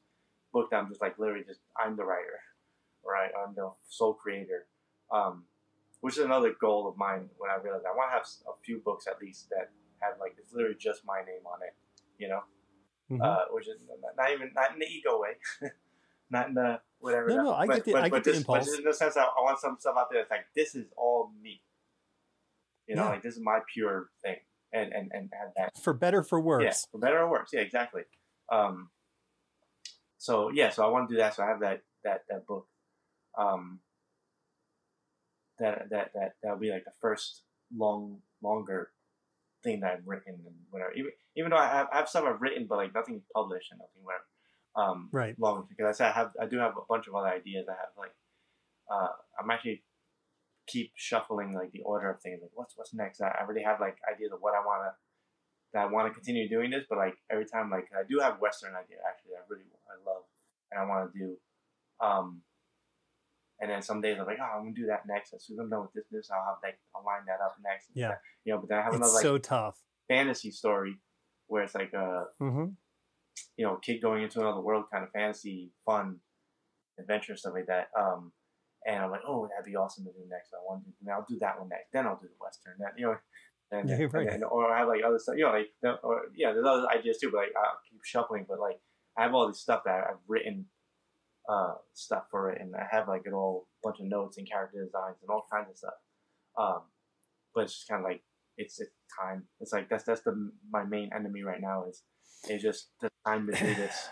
book that I'm just like literally just I'm the writer, right? I'm the sole creator. Which is another goal of mine when I realized I want to have a few books at least that have like it's literally just my name on it, which is not in the ego way, not in the whatever. No, I get the impulse. But just in the sense that I want some stuff out there that's like this is all me, like this is my pure thing, and have that for better for worse. For better or worse, exactly. So I want to do that. So I have that book. That'll be like the first longer thing that I've written and whatever. Even though I have stuff I've written, but like nothing published and nothing whatever. Right. Long, because I said I do have a bunch of other ideas. I have like I'm actually keep shuffling like the order of things. Like what's next? I already have like ideas of what I want to continue doing this, but like every time like I do have Western idea actually I love and I want to do. And then some days I'm like, I'm gonna do that next. As soon as I'm done with this, I'll line that up next. Yeah. But then I have another like so tough fantasy story where it's like a kid going into another world, kind of fantasy, fun, adventure stuff like that. and I'm like, oh, that'd be awesome to do next. I want to, and I'll do that one next. Then I'll do the Western. That, you know, Yeah, right. or I have like other stuff, you know, like or yeah, there's other ideas too, but like I'll keep shuffling. But like I have all this stuff that I've written stuff for it, and I have like an all bunch of notes and character designs and all kinds of stuff. Um, but it's just kind of like it's time. It's like that's my main enemy right now is just the time to do this.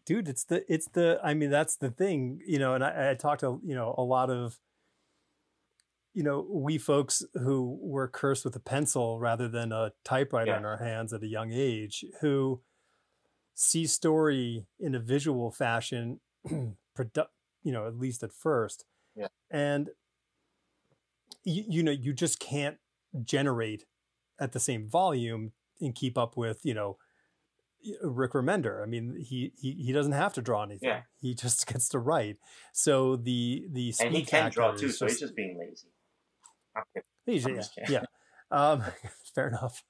Dude, it's the I mean, that's the thing, you know, and I talked to, you know, a lot of, you know, we folks who were cursed with a pencil rather than a typewriter in our hands at a young age, who see story in a visual fashion, you know, at least at first. Yeah. And you know, you just can't generate at the same volume and keep up with, you know, Rick Remender. I mean, he doesn't have to draw anything. Yeah. He just gets to write. So the speed and he can draw too, so he's just being lazy. Yeah. Fair enough.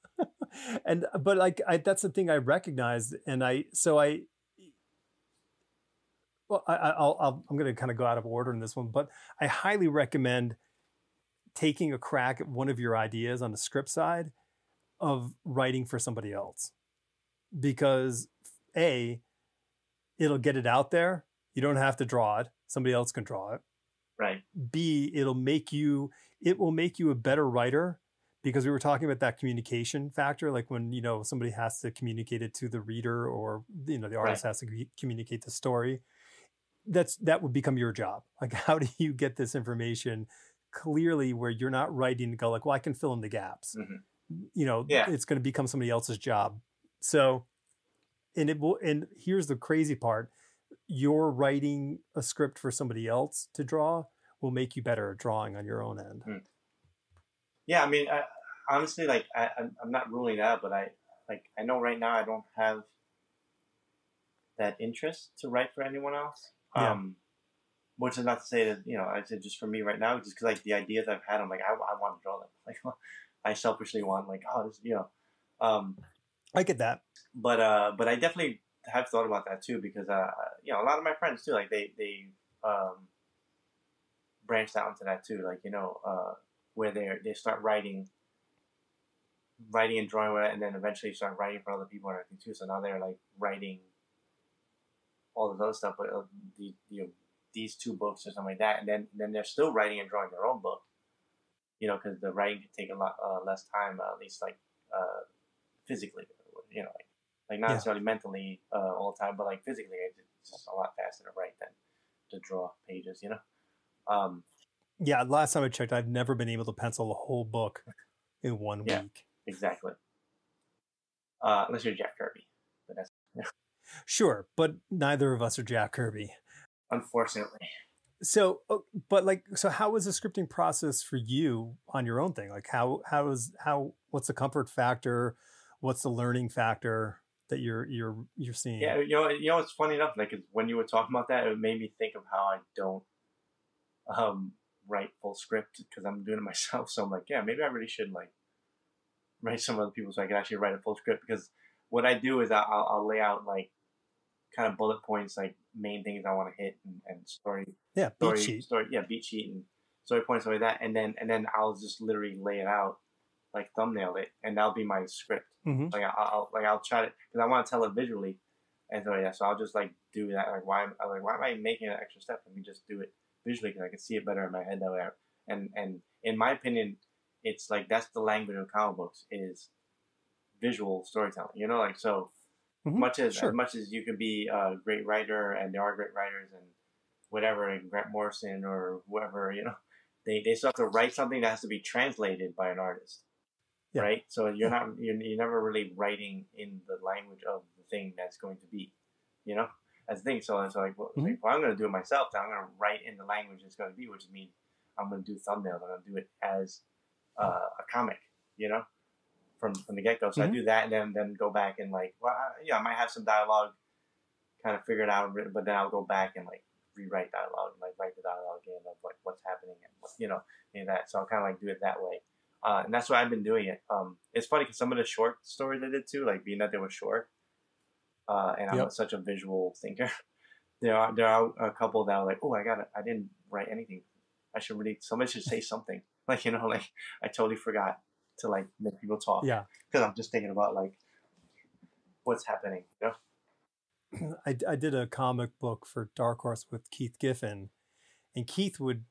But like that's the thing I recognized, and I'm going to kind of go out of order in this one, but I highly recommend taking a crack at one of your ideas on the script side of writing for somebody else, because it'll get it out there. You don't have to draw it. Somebody else can draw it. Right. B, it will make you a better writer, because we were talking about that communication factor. Like when, you know, somebody has to communicate it to the reader, or, you know, the artist has to communicate the story. That would become your job. Like, how do you get this information clearly where you're not writing to go like, well, I can fill in the gaps. Mm-hmm. You know, it's going to become somebody else's job. So, and here's the crazy part. You're writing a script for somebody else to draw will make you better at drawing on your own end. Mm. Yeah, I mean, honestly, like I'm not ruling that out, but I know right now I don't have that interest to write for anyone else. Yeah. Which is not to say that, you know, I said just for me right now, just because like the ideas I've had, I'm like I want to draw them. Like I selfishly want like, oh, this, you know. I get that. But I definitely have thought about that too, because you know, a lot of my friends too, like they branched out into that too, like, you know, where they start writing and drawing with it, and then eventually start writing for other people and everything too. So now they're like writing all this other stuff, but these 2 books or something like that, and then they're still writing and drawing their own book, you know, because the writing can take a lot less time, at least like physically, you know, like not necessarily mentally all the time, but like physically, it's just a lot faster to write than to draw pages, you know. Yeah, last time I checked, I've never been able to pencil a whole book in 1 week. Exactly. Unless you're Jack Kirby, but that's sure, but neither of us are Jack Kirby, unfortunately. So, but like, so how was the scripting process for you on your own thing? Like, what's the comfort factor? What's the learning factor that you're seeing? Yeah, you know, it's funny enough. Like when you were talking about that, it made me think of how I don't write full script because I'm doing it myself. So I'm like, yeah, maybe I really should like write some other people so I can actually write a full script. Because what I do is I'll lay out like kind of bullet points, like main things I want to hit and story. Yeah, beat sheet. Beat sheet and story points like that, and then I'll just literally lay it out, like thumbnail it, and that'll be my script. Mm-hmm. Like I'll try to, because I want to tell it visually, and so I'll just like do that. Like why am I making an extra step? Let me just do it visually because I can see it better in my head that way. And in my opinion, it's like that's the language of comic books is visual storytelling. You know, like so. Mm-hmm. As much as you can be a great writer, and there are great writers and whatever, and Grant Morrison or whoever, you know, they still have to write something that has to be translated by an artist, right? So you're never really writing in the language of the thing that's going to be, you know, as a thing. So it's like, well, I'm going to do it myself. Then I'm going to write in the language it's going to be, which means I'm going to do thumbnails. I'm going to do it as a comic, you know. From the get-go. So I do that and then go back and like, well, I might have some dialogue kind of figured out, but then I'll go back and like rewrite dialogue and like write the dialogue again of like what's happening and what, you know, and that. So I'll kind of like do it that way. And that's why I've been doing it. It's funny because some of the short stories I did too, like being that they were short, and I'm such a visual thinker. There are a couple that are like, oh, I didn't write anything. Somebody should say something. Like, like I totally forgot to like make people talk. Yeah. Because I'm just thinking about like what's happening. I did a comic book for Dark Horse with Keith Giffen, and Keith would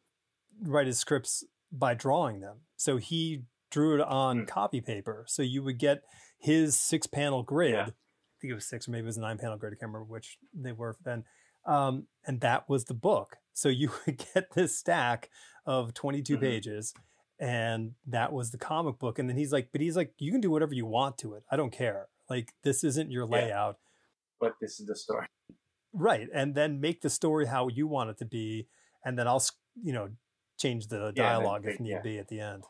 write his scripts by drawing them. So he drew it on copy paper. So you would get his 6-panel grid. Yeah. I think it was 6 or maybe it was a 9-panel grid. I can't remember which they were then. And that was the book. So you would get this stack of 22 pages, and that was the comic book. And then he's like, you can do whatever you want to it. I don't care. Like, this isn't your layout. But this is the story. Right. And then make the story how you want it to be. And then I'll, change the dialogue if need be at the end.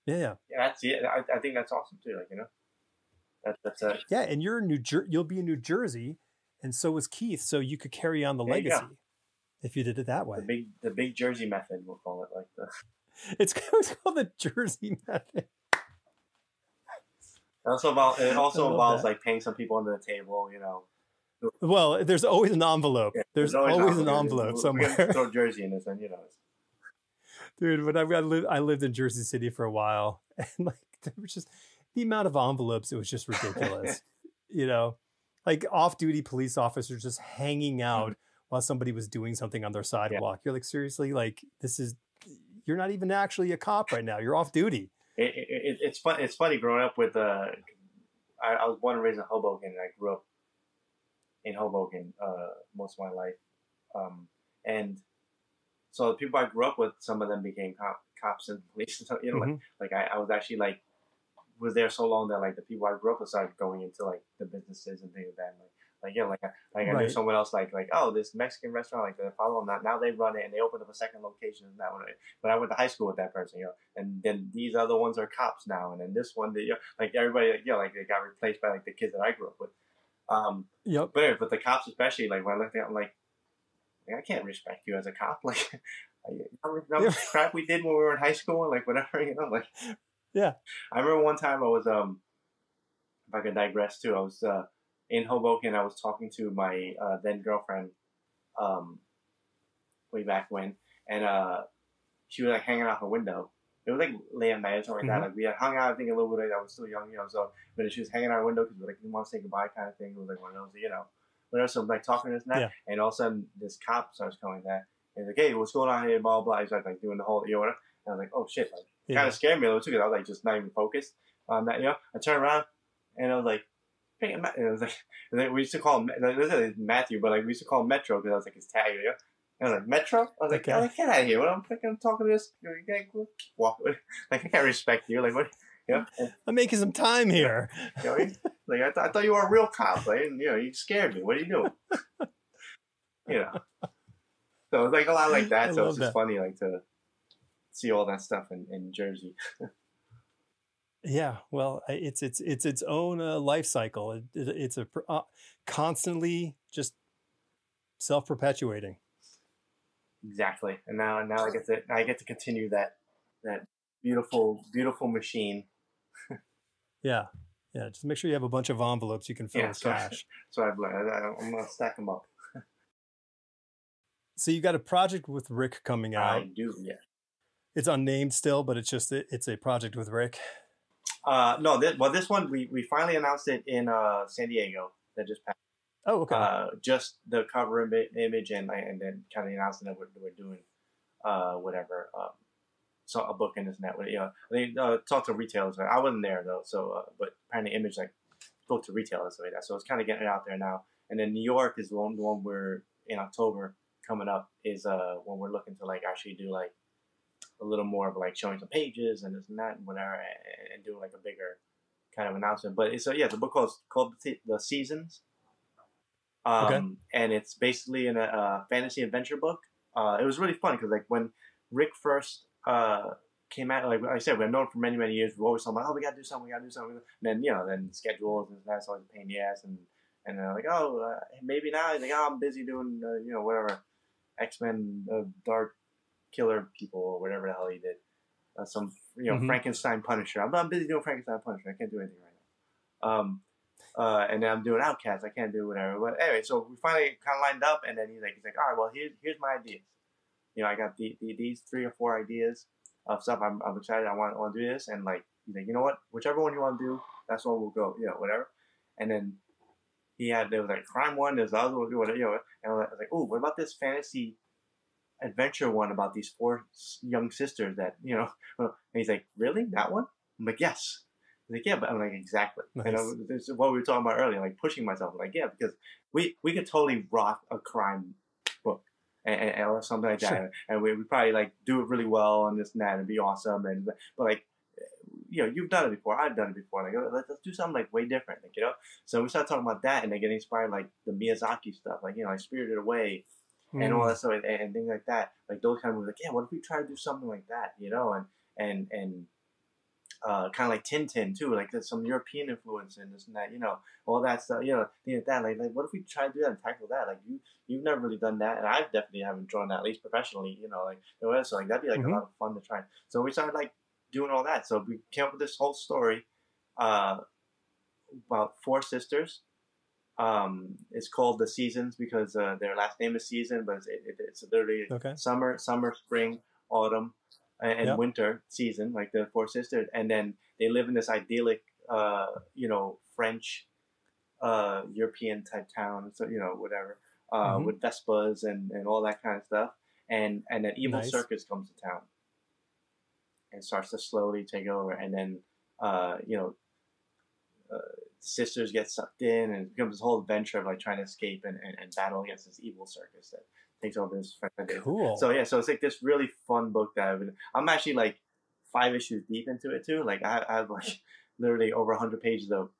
Yeah. Yeah, that's it. I think that's awesome too. Like, that's a... Yeah. And you're in you'll be in New Jersey, and so was Keith. So you could carry on the legacy if you did it that way. The big Jersey method, we'll call it. Like it's called the Jersey method. It also involves like paying some people under the table, Well, there's always an envelope. Yeah, there's always an envelope somewhere. We're throw Jersey in this, and Dude, when I lived in Jersey City for a while, and like there was just the amount of envelopes, it was just ridiculous. Like off-duty police officers just hanging out while somebody was doing something on their sidewalk. You're like, seriously, like you're not even actually a cop right now. You're off duty. It's fun. It's funny growing up with I was born and raised in Hoboken, and I grew up in Hoboken most of my life, and so the people I grew up with, some of them became cops and police and stuff. Like I was actually like was there so long that like the people I grew up with started going into like the businesses and things like that. I knew someone else like oh, this Mexican restaurant, like they follow them now they run it and they opened up a second location and that one. But I went to high school with that person, and then these other ones are cops now, and then this one, like everybody, like they got replaced by like the kids that I grew up with. But the cops especially, like when I looked at them, I'm like I can't respect you as a cop, like crap we did when we were in high school and like whatever, like. Yeah. I remember one time I was if I could digress too, I was in Hoboken. I was talking to my then girlfriend way back when, and she was like hanging out her window. It was like late at night or something like that. Like we had hung out, I think a little bit. I was still young, so but she was hanging out her window because we like didn't want to say goodbye kind of thing. It was like one of those, whatever. So like talking to this and that, and all of a sudden this cop starts coming back. And he's like, "Hey, what's going on here?" Blah blah. He's like doing the whole, whatever. And I was like, "Oh shit!" Like, kind of scared me a little too because I was like just not even focused on that. I turned around and I was like, "Hey," and it was like, and then we used to call him Matthew, but like we used to call him Metro because I was like his tag. And I was like, "Metro?" I was like, "Get out of here! What I'm freaking talking to this? You can't walk away. Like I can't respect you. Like what?" I'm making some time here. Like I thought you were a real cop. Like you scared me. What are you doing? So it's like a lot like that. So it's just funny, like to see all that stuff in Jersey. Yeah, well, it's its own life cycle. It's a constantly just self-perpetuating. Exactly, and now I get to continue that beautiful machine. Yeah. Just make sure you have a bunch of envelopes you can fill with cash. So I've learned. I'm gonna stack them up. So you got a project with Rick coming out. I do, yeah. It's unnamed still, but it's a project with Rick. No, this one we finally announced it in San Diego. That just passed. Oh, okay. Just the cover image and then kind of announcing that we're doing whatever. So a book and this and that. They talked to retailers. I wasn't there though, so but apparently image like spoke to retailers like that. So it's kind of getting it out there now. And then New York is the one we're in October coming up is when we're looking to like actually do like a little more of like showing some pages and this and that and whatever and doing like a bigger kind of announcement. But it's the book called The Seasons. And it's basically a fantasy adventure book. It was really fun because like when Rick first came out, like I said, we've known for many, many years. We're always talking about, we got to do something. And then, then schedules and that's always a pain in the ass. And they're like, maybe now. He's like, I'm busy doing, whatever, X-Men, Dark Killer people or whatever the hell he did. Some, Frankenstein Punisher. I'm busy doing Frankenstein Punisher. I can't do anything right now. And then I'm doing OUTCAST. I can't do whatever. But anyway, so we finally kind of lined up, and then he's like, all right, well, here's my ideas. I got these 3 or 4 ideas of stuff. I'm excited. I want to do this, and like he's like, you know what, whichever one you want to do, that's one we'll go. Whatever. And then there was like crime one, there's the other one, whatever. And I was like, oh, what about this fantasy adventure one about these 4 young sisters that and he's like, really, that one? I'm like, yes. He's like, yeah, but I'm like, exactly. Nice. This is what we were talking about earlier, like pushing myself. I'm like, yeah, because we could totally rock a crime book or something like that, Sure. and we probably like do it really well and this and that and be awesome. But like, you've done it before, I've done it before. Like, let's do something like way different, So we started talking about that, and then getting inspired like the Miyazaki stuff, like like Spirited Away and all that stuff, and things like that. Like those kind of movies. Like, yeah, what if we try to do something like that, and kind of like Tintin too, like there's some European influence in this and that, all that stuff, things like that. Like what if we try to do that and tackle that? Like you've never really done that, and I definitely haven't drawn that, at least professionally, so like that'd be like a lot of fun to try. So we started like doing all that. So we came up with this whole story about 4 sisters. It's called The Seasons because their last name is Season, but it's literally summer, spring, autumn, and winter season, like the 4 sisters. And then they live in this idyllic, French, European type town, so whatever, with Vespas and all that kind of stuff. And an evil circus comes to town and starts to slowly take over, and then sisters get sucked in, and it becomes this whole adventure of like trying to escape and battle against this evil circus that takes over this. Cool. So so it's like this really fun book that I'm actually like 5 issues deep into it too. Like I have like literally over 100 pages of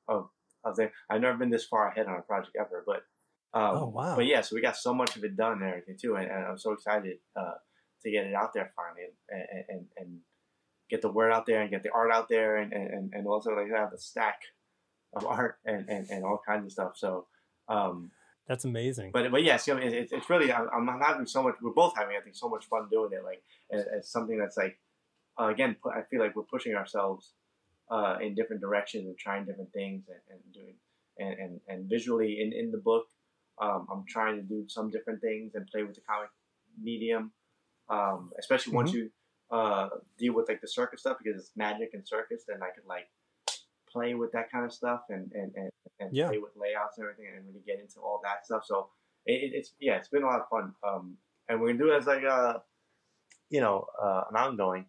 things. I've never been this far ahead on a project ever, but oh wow. But yeah, so we got so much of it done and everything too, and I'm so excited to get it out there finally and get the word out there and get the art out there and also like have a stack of art and all kinds of stuff. So that's amazing. But yes, it's really I'm having so much. We're both having, I think, so much fun doing it. Like as something that's like again, I feel like we're pushing ourselves in different directions and trying different things and doing and visually in the book. I'm trying to do some different things and play with the comic medium, especially once you deal with like the circus stuff, because it's magic and circus. Then I could like play with that kind of stuff and play with layouts and everything and really get into all that stuff. So it's been a lot of fun. And we're gonna do it as like an ongoing.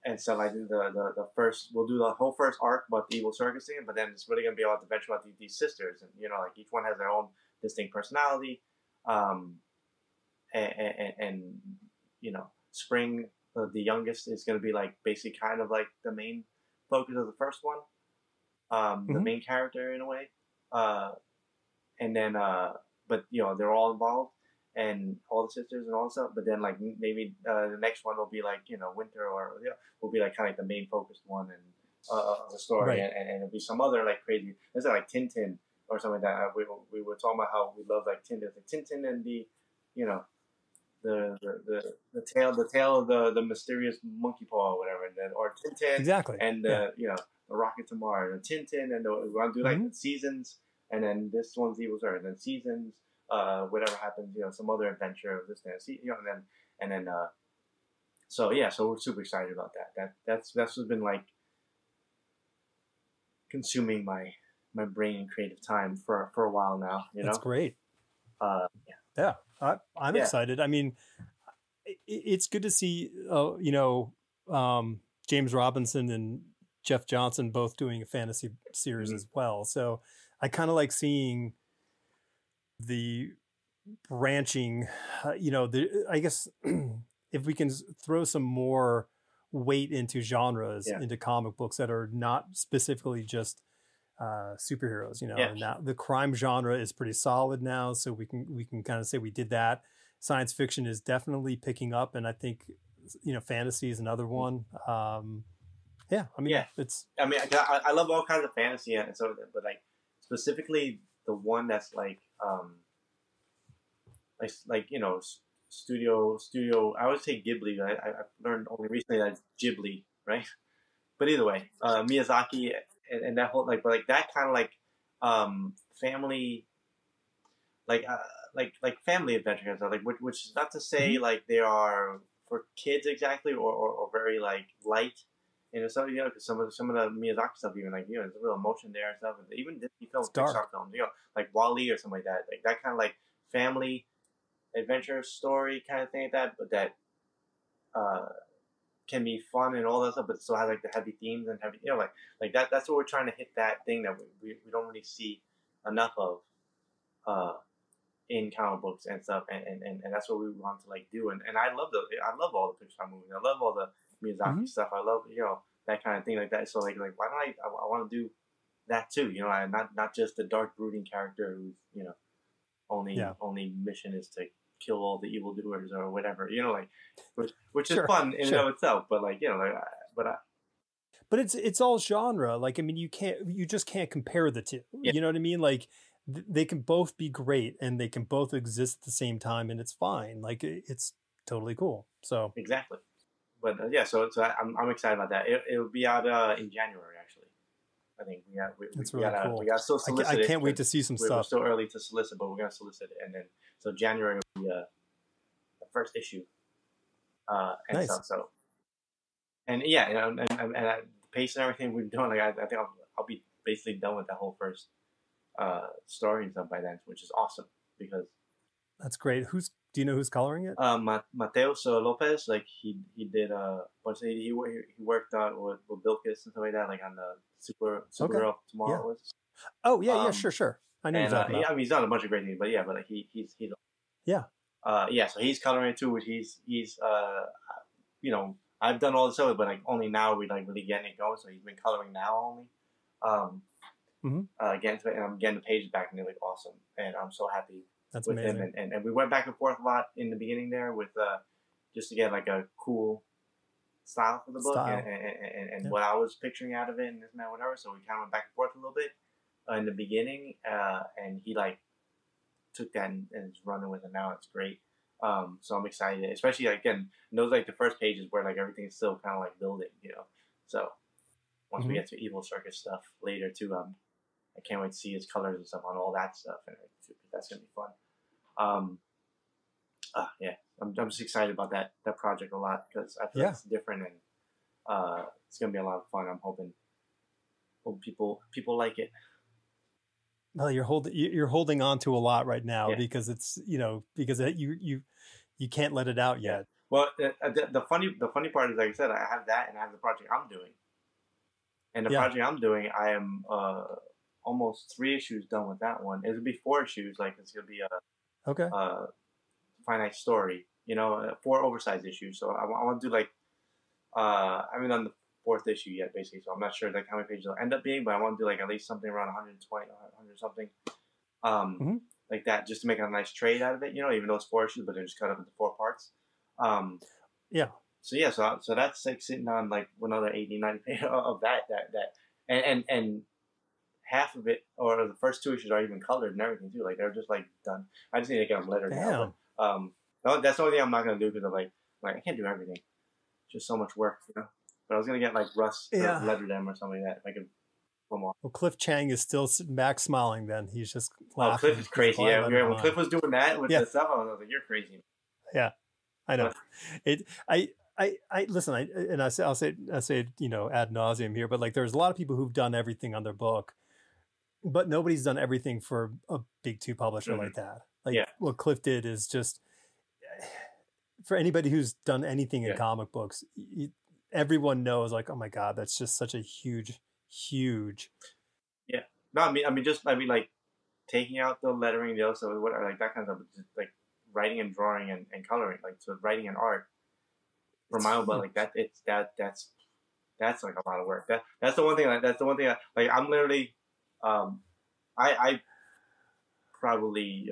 And so like the first, we'll do the whole first arc about the evil circus thing, but then it's really gonna be about the adventure about these sisters, and like each one has their own distinct personality. And Spring, the youngest, is going to be like basically kind of like the main focus of the first one, the main character in a way, and then but they're all involved and all the sisters and all that stuff. But then like maybe the next one will be like Winter, or will be like kind of like the main focused one and of the story, right. and it'll be some other like crazy. It's like Tintin or something like that. We were talking about how we love like Tintin, like Tintin and the the tale of the mysterious monkey paw or whatever, and then or Tintin and the Rocket to Mars, and Tintin, and we want to do like the Seasons, and then this one's Evil Earth, and then Seasons, whatever happens, some other adventure of this and then so we're super excited about that. That's what's been like consuming my brain and creative time for a while now. That's great. Yeah. I'm excited. I mean, it's good to see, James Robinson and Jeff Johnson both doing a fantasy series as well. So I kind of like seeing the branching, I guess if we can throw some more weight into genres, into comic books that are not specifically just superheroes, and now the crime genre is pretty solid now, so we can kind of say we did that. Science fiction is definitely picking up, and I think fantasy is another one. I love all kinds of fantasy and so, but like specifically the one that's like studio. I would say Ghibli. I've learned only recently that it's Ghibli, right? But either way, Miyazaki and that whole but that kind of family, like family adventures, like which is not to say Mm-hmm. like they are for kids exactly or very like light. So because some of the Miyazaki stuff, even like there's a real emotion there and stuff. And even Disney It's films, Pixar dark. films, like Wall-E or something like that kind of like family adventure story kind of thing like that, but that uh, can be fun and all that stuff, but still has like the heavy themes and heavy, like that. That's what we're trying to hit, that thing that we don't really see enough of uh, in comic books and stuff, and that's what we want to like do. And I love all the Pixar movies. I love all the Mm-hmm. Miyazaki stuff. I love that kind of thing like that. So like why don't I want to do that too? And not just the dark brooding character who's Yeah. only mission is to kill all the evildoers or whatever, like which is Sure. fun in and Sure. of itself. But like but But it's all genre. Like, I mean, you just can't compare the two. yeah, You know what I mean? Like, they can both be great and they can both exist at the same time, and it's fine. Like, it's totally cool. So exactly. But yeah, so I'm excited about that. It'll be out in January actually. I think it's we really gotta cool. still solicit I it. can't wait to see some We're stuff. still early to solicit, but we're gonna solicit it, and then so January will be the first issue, and Nice. stuff. So and yeah, and the pace and everything we're doing, like I think I'll be basically done with that whole first story and stuff by then, which is awesome because That's great. Do you know who's coloring it? Mateus Lopez, like he did bunch of, he worked on with Bilkis and stuff like that, like on the Supergirl Tomorrow Yeah. was. Oh yeah, sure. I know And you're talking about. I mean he's done a bunch of great things, but yeah, but like he's Yeah. so he's coloring it too, which he's I've done all this other, but like only now we like really getting it going, so he's been coloring now only. Getting to it, and I'm getting the pages back, and they're like awesome, and I'm so happy That's with amazing. him. And we went back and forth a lot in the beginning there with just to get like a cool style for the book and what I was picturing out of it and this and that, whatever. So we kind of went back and forth a little bit in the beginning, and he like took that and is running with it now. It's great. So I'm excited, especially again, those like the first pages where like everything is still kind of like building, So once we get to Evil Circus stuff later too, I can't wait to see his colors and stuff on all that stuff, and that's gonna be fun. Yeah, I'm just excited about that project a lot because I feel like it's different and it's gonna be a lot of fun. I'm hoping people like it. Well, you're holding on to a lot right now Yeah. because it's because you can't let it out yet. Well, the funny part is, like I said, I have that and I have the project I'm doing, and the project I'm doing, I am almost 3 issues done with that one. It'll be 4 issues, like it's gonna be a finite story, 4 oversized issues. So I want to do like I haven't done the 4th issue yet, basically. So I'm not sure like how many pages it'll end up being, but I want to do like at least something around 120, 100 something, like that, just to make a nice trade out of it. Even though it's 4 issues, but they're just cut up into 4 parts. So that's like sitting on like another 80, 90 pages of that, and half of it, or the first 2 issues, are even colored and everything too. Like they're just like done. I just need to get them lettered now. But, that's the only thing I'm not gonna do because I'm like I can't do everything. It's just so much work, But I was gonna get like Russ to letter them or something like that if I could. Well, Cliff Chang is still sitting back smiling. Then he's just laughing. Oh, Cliff is crazy. Yeah, when Cliff was doing that with the stuff, I was like, "You're crazy." Yeah, I know. I listen. I'll say ad nauseum here, but like there's a lot of people who've done everything on their book, but nobody's done everything for a big 2 publisher like that. Like what Cliff did is just, for anybody who's done anything in comic books, everyone knows like, oh my God, that's just such a huge. Yeah. No, I mean like taking out the lettering, the other stuff, whatever, like that kind of stuff, just like writing and drawing and coloring, like so writing and art for my own, but like that's like a lot of work. That's the one thing. Like I'm literally, I probably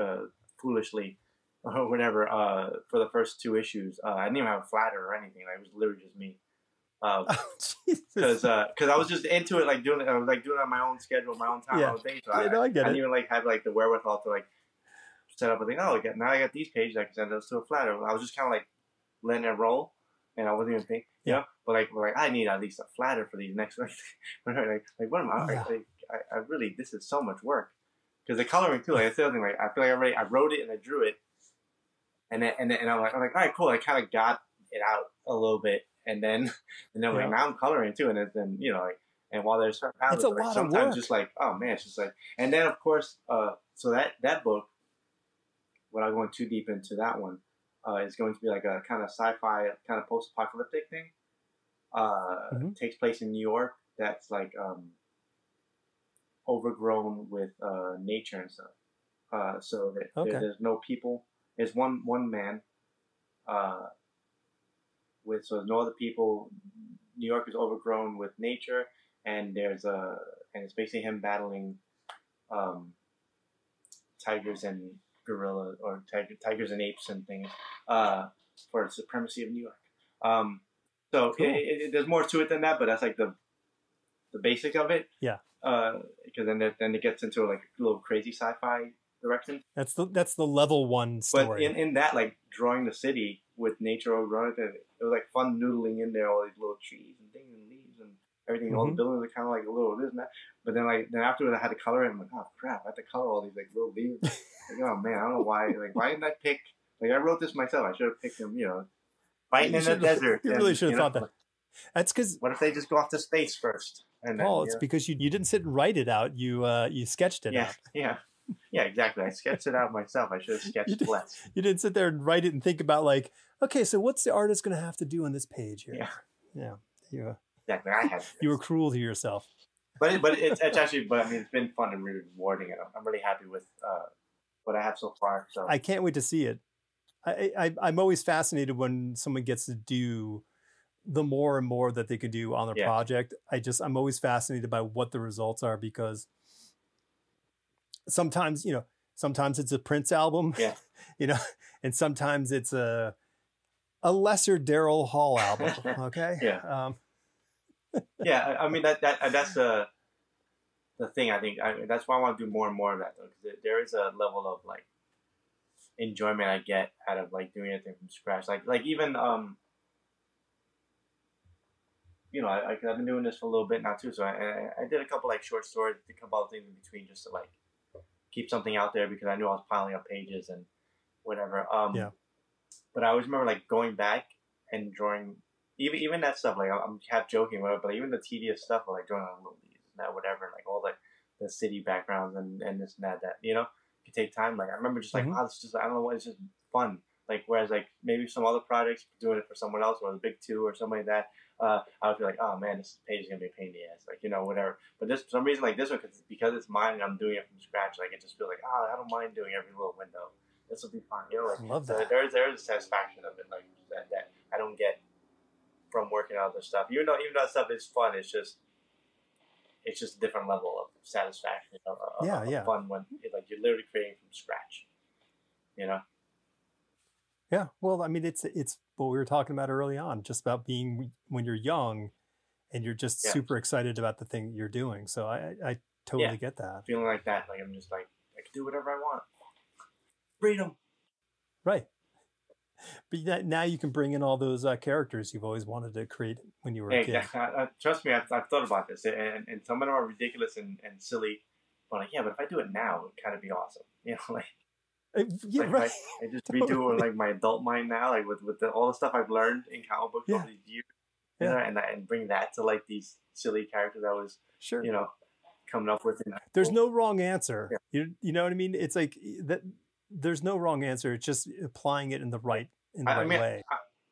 foolishly or whatever for the first 2 issues, I didn't even have a flatter or anything. Like, it was literally just me. Because I was just into it, like doing it. I was like doing it on my own schedule, my own time, my own thing. So I didn't even like have like the wherewithal to like set up a thing. Oh, now I got these pages. I can send those to a flatter. I was just kind of like letting it roll, and I wasn't even thinking, But like I need at least a flatter for these next. Like what am I? I really, this is so much work. because the coloring too. Like I said, like I feel like I wrote it and I drew it, and then I'm like, all right, cool. I kind of got it out a little bit, and then like now I'm coloring too, and then like, and while there's certain it's a like, lot sometimes of work. just like, oh man, it's just like, and then of course, so that book, without going too deep into that one, is going to be like a kind of sci-fi, kind of post-apocalyptic thing. Takes place in New York. That's like overgrown with nature and stuff. So that there's no people. There's one man. So there's no other people. New York is overgrown with nature, and it's basically him battling tigers and gorillas, or tigers and apes and things, for the supremacy of New York. So cool. There's more to it than that, but that's like the basic of it. Yeah. Because then it gets into like a little crazy sci-fi direction. That's the level 1 story. But in that, like drawing the city with nature overgrown, it was like fun noodling in there all these little trees and things and leaves and everything. Mm-hmm. All the buildings are kind of like a little this and that. But then afterwards I had to color it. I'm like, oh crap, I had to color all these like little leaves. Like, oh man, I don't know why. Like, why didn't I pick? Like, I wrote this myself. I should have picked them. Fighting in the desert. You really should have thought that. That's because. What if they just go off to space first? And then, it's because you didn't sit and write it out. You sketched it out. Yeah, exactly. I sketched it out myself. I should have sketched less. You didn't sit there and write it and think about like, okay, so what's the artist going to have to do on this page here? Yeah. Exactly. I had. You were cruel to yourself. But it's actually. But I mean, it's been fun and really rewarding, and I'm really happy with what I have so far. So I can't wait to see it. I'm always fascinated when someone gets to do the more and more that they can do on their project. I'm always fascinated by what the results are, because sometimes it's a Prince album, and sometimes it's a lesser Daryl Hall album. Okay. Yeah. I mean that's the thing. I think that's why I want to do more and more of that, though, because there is a level of like enjoyment I get out of like doing anything from scratch. Like even I've been doing this for a little bit now too. So I did a couple like short stories, a couple of things in between, just to like keep something out there, because I knew I was piling up pages and whatever. But I always remember like going back and drawing even that stuff. Like I'm half joking, whatever, but like, even the tedious stuff, like drawing on little leaves and that whatever, like all like the city backgrounds and this and that you take time. Like I remember just like, it's just, I don't know what, it's just fun. Like whereas like maybe some other projects doing it for someone else, or the big two or something like that, I would feel like, oh man, this page is gonna be a pain in the ass, like whatever. But this, for some reason, like this one, because it's mine and I'm doing it from scratch, like it just feels like, I don't mind doing every little window. This will be fun, like I love that. There's a satisfaction of it, like that I don't get from working on other stuff. Even though that stuff is fun, it's just a different level of satisfaction, of fun when like you're literally creating from scratch, Yeah, well, I mean, it's what we were talking about early on, just about being when you're young and you're just super excited about the thing you're doing. So I totally get that. Feeling like that, like I'm just like, I can do whatever I want. Freedom. Right. But now you can bring in all those characters you've always wanted to create when you were a kid. Trust me, I've thought about this, and some of them are ridiculous and silly, but like, but if I do it now, it would kind of be awesome. Right. I just redo like my adult mind now, like with all the stuff I've learned in comic books over these years, and bring that to like these silly characters I was, coming up with. There's no wrong answer. Yeah. You know what I mean? It's like that. There's no wrong answer. It's just applying it in the right way.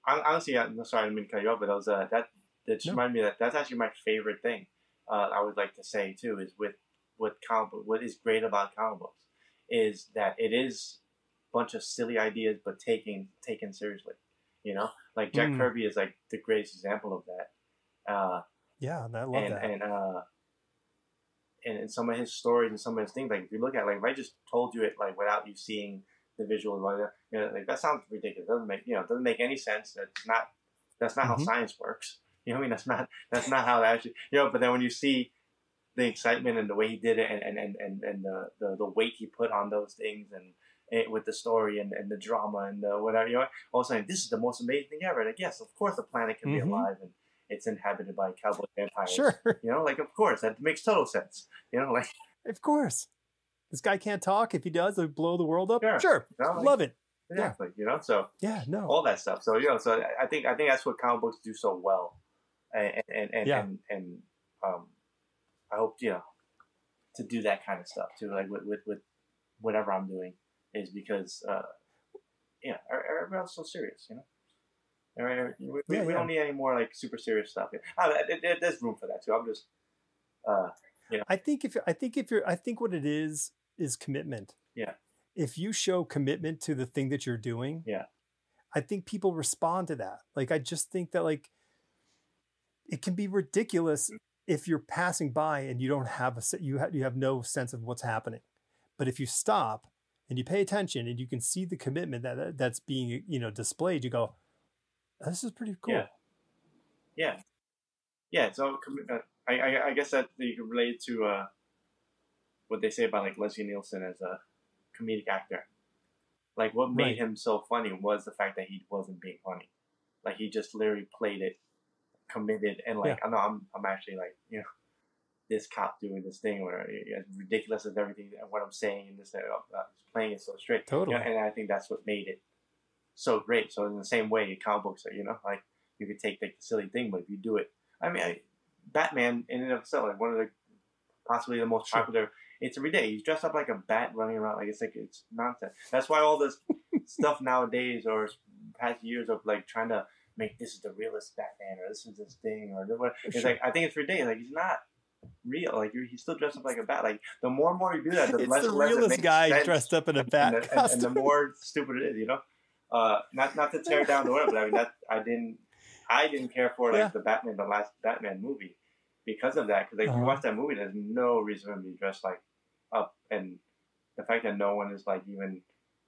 Honestly, I'm sorry, I didn't mean to cut you off, but that was that just reminded me that's actually my favorite thing. I would like to say too is with comic book. What is great about comic books is that it is a bunch of silly ideas, but taken seriously. Like Jack Kirby is like the greatest example of that. And I love that. And some of his stories and some of his things, like if you look at, like if I just told you it like without you seeing the visuals, like that sounds ridiculous. It doesn't make any sense. That's not how science works. That's not how that actually. But then when you see the excitement and the way he did it, and the weight he put on those things, and with the story and the drama and the whatever, all of a sudden, this is the most amazing thing ever. Like, yes, of course the planet can be alive and it's inhabited by cowboy vampires. Sure. Like of course that makes total sense. Like of course. This guy can't talk. If he does, he'll blow the world up. Yeah. Sure. Love it. Exactly. So all that stuff. So so I think that's what comic books do so well, and I hope to do that kind of stuff too, like with whatever I'm doing, is because everyone's so serious, we don't need any more like super serious stuff. There's room for that too. I'm just I think what it is commitment. Yeah. If you show commitment to the thing that you're doing, I think people respond to that. Like, I just think that like it can be ridiculous if you're passing by and you don't have you have no sense of what's happening. But if you stop and you pay attention and you can see the commitment that's being displayed, you go, this is pretty cool. Yeah. So I guess that you can relate to what they say about like Leslie Nielsen as a comedic actor. Like, what made him so funny was the fact that he wasn't being funny. Like, he just literally played it, committed, and like, I know I'm actually like, this cop doing this thing where as ridiculous as everything and what I'm saying and this, playing it so straight. Totally. And I think that's what made it so great. So in the same way, comic books are, like, you could take like the silly thing, but if you do it, I mean, Batman in and of itself, like one of the possibly the most popular. It's every day. He's dressed up like a bat running around. Like, it's nonsense. That's why all this stuff nowadays or past years of like trying to make this is the realest Batman or this is this thing or whatever. It's like, I think it's ridiculous. Like, he's not real. Like, he's still dressed up like a bat. Like, the more and more you do that, the less and less it makes guy sense. Dressed up in a bat costume. And the more stupid it is, Not to tear down the world, but I mean I didn't care for like the last Batman movie because of that. Because like, if you watch that movie, there's no reason for him to be dressed like up, and the fact that no one is like even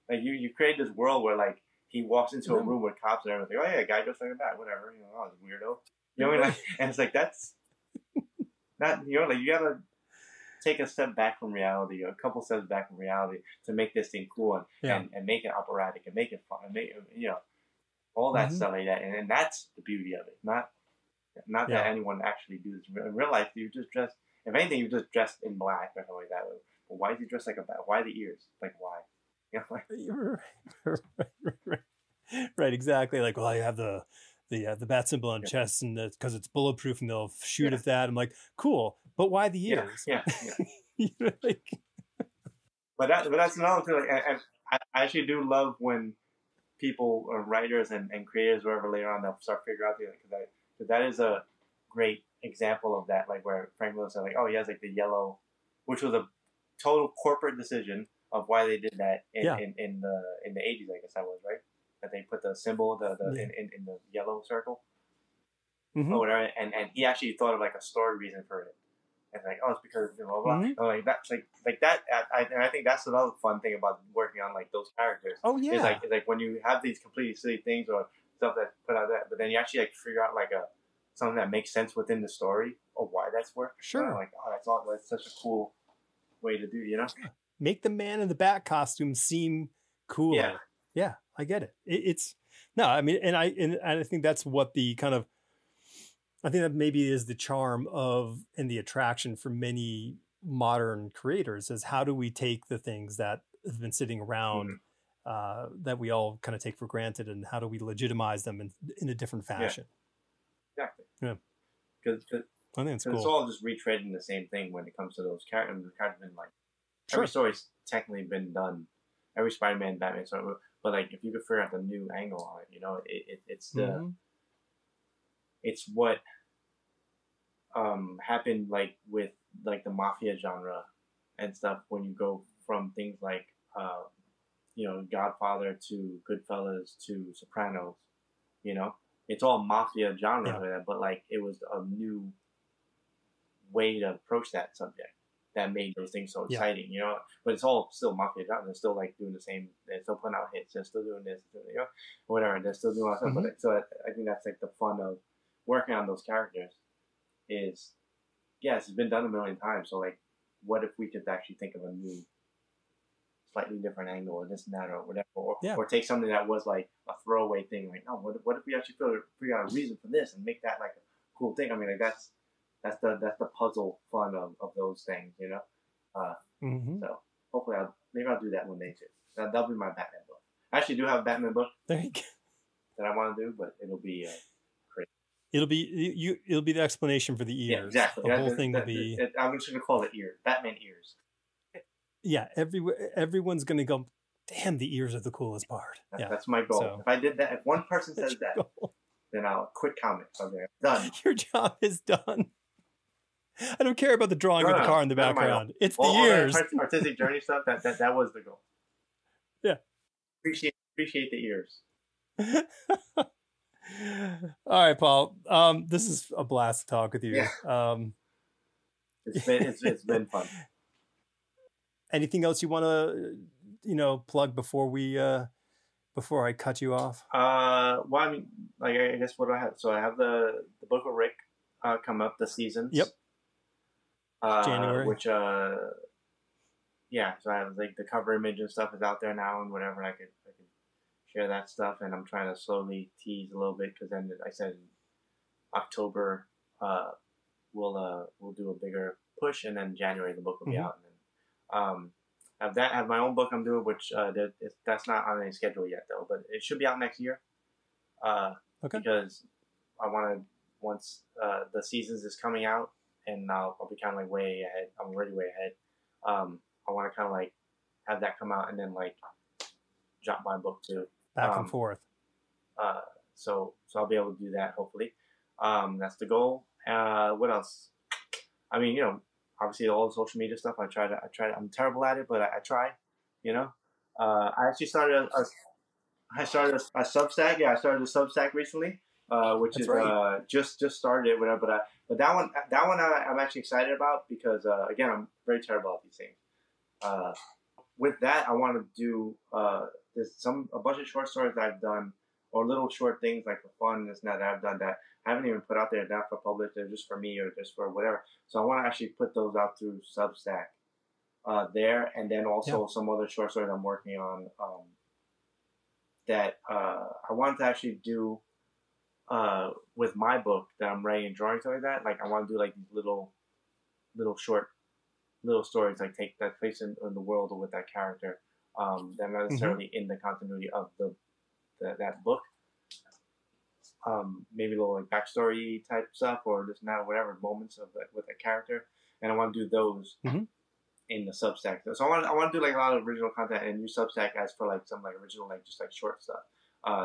like you create this world where like he walks into a room with cops and everything. Oh yeah, guy dressed like a bat, whatever. Oh, it's weirdo. You know what I mean? Like, and it's like that's not like you gotta take a step back from reality, or a couple steps back from reality, to make this thing cool and make it operatic and make it fun and make all that stuff like that. And that's the beauty of it. Not that anyone actually do this in real life. You just dress. If anything, you just dressed in black or something like that. But why is he dressed like a bat? Why the ears? Like, why? Right, exactly. Like, well, I have the bat symbol on chest, and because it's bulletproof, and they'll shoot at that. I'm like, cool, but why the ears? Yeah. Like, but that's another thing. Like, and I actually do love when people or writers and creators, wherever later on, they'll start figuring out because that is a great example of that. Like, where Frank Miller said, like, oh, he has like the yellow, which was a total corporate decision of why they did that in the 80s, I guess that was, right? That they put the symbol in the yellow circle or whatever, and he actually thought of like a story reason for it. And like, oh, it's because blah blah blah. Like that's like that. And I think that's another fun thing about working on like those characters. Oh yeah, it's like when you have these completely silly things or stuff that's put out that, but then you actually like figure out like something that makes sense within the story or why that's worked. Sure. Like, oh, that's such a cool way to do, Make the man in the bat costume seem cooler. Yeah, I get it. It's no, I mean, and I think that's what the kind of, I think that maybe is the charm of and the attraction for many modern creators is how do we take the things that have been sitting around that we all kind of take for granted, and how do we legitimize them in a different fashion? Exactly. Yeah. Because I think it's cool. It's all just retreading the same thing when it comes to those characters. The characters been like every story's technically been done. Every Spider-Man, Batman story, but like if you could figure out the new angle on it, it's the it's what happened like with like the mafia genre and stuff when you go from things like Godfather to Goodfellas to Sopranos. It's all mafia genre, but like it was a new way to approach that subject that made those things so exciting, But it's all still mafia genre. They're still like doing the same. They're still putting out hits. They're still doing this, whatever. They're still doing all that stuff. But so I think that's like the fun of working on those characters. Is it's been done a million times. So like, what if we could actually think of a new, slightly different angle or this and that or whatever, or take something that was like a throwaway thing. Like, no, what if we actually figure out a reason for this and make that like a cool thing? I mean, like that's the puzzle fun of those things, So hopefully maybe I'll do that one day too. That'll be my Batman book. I actually do have a Batman book There you go. that I want to do, but it'll be crazy. It'll be the explanation for the ears. Yeah, exactly. The whole thing will be. I'm just gonna call it ears. Batman ears. Yeah, everyone's gonna go. Damn, the ears are the coolest part. Yeah, that's my goal. So, if I did that, if one person says that, then I'll quit comics. I'm done. Your job is done. I don't care about the drawing of the car in the background. It's the ears. All that artistic journey stuff. That was the goal. Yeah. Appreciate the ears. All right, Paul. This is a blast to talk with you. Yeah. It's been fun. Anything else you want to plug before I cut you off? Well, I mean, like, I guess what do I have? So I have the book of Rick come up, the seasons. Yep. January. Which yeah. So I have like the cover image and stuff is out there now and whatever. I could share that stuff, and I'm trying to slowly tease a little bit because then I said in October we'll do a bigger push, and then January the book will be out. And then I have my own book I'm doing, which that's not on any schedule yet though, but it should be out next year. Okay. Because I want to, once the seasons is coming out, and I'll be kind of like way ahead. I'm already way ahead. I want to kind of like have that come out and then like drop my book too. Back and forth. So I'll be able to do that hopefully. That's the goal. What else? I mean, obviously all the social media stuff. I try to. I'm terrible at it, but I try. I actually started a Substack. Yeah, I started a Substack recently, which That's is right. Just started it, whatever. But that one I'm actually excited about because again I'm very terrible at these things. With that, I want to do there's a bunch of short stories that I've done, or little short things like for fun and this and that I've done that I haven't even put out there, not for public, they're just for me or just for whatever. So I want to actually put those out through Substack there, and then also some other short stories I'm working on that I wanted to actually do with my book that I'm writing and drawing stuff like that. Like I want to do like these little short stories, like take that place in the world or with that character. That are not necessarily in the continuity of that book. Maybe a little like backstory type stuff or this and that, or whatever moments of with a character, and I want to do those in the Substack. So I want to do like a lot of original content and use Substack as for like some like original like just like short stuff.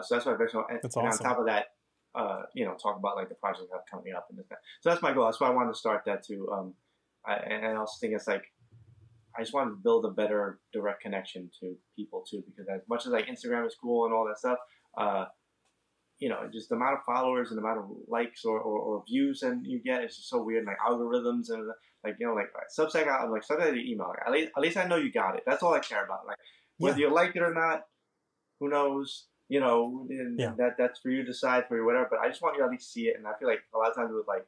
So that's what I That's and awesome. On top of that, talk about like the projects that are coming up and this and that. So that's my goal. That's why I wanted to start that too. And I also think it's like I just wanted to build a better direct connection to people too, because as much as like Instagram is cool and all that stuff, just the amount of followers and the amount of likes or views and you get, it's just so weird. Like algorithms and like Substack, I'm like Substack email. Like, at least I know you got it. That's all I care about. Like whether you like it or not, who knows? That's for you to decide for you, whatever. But I just want you to at least see it. And I feel like a lot of times with like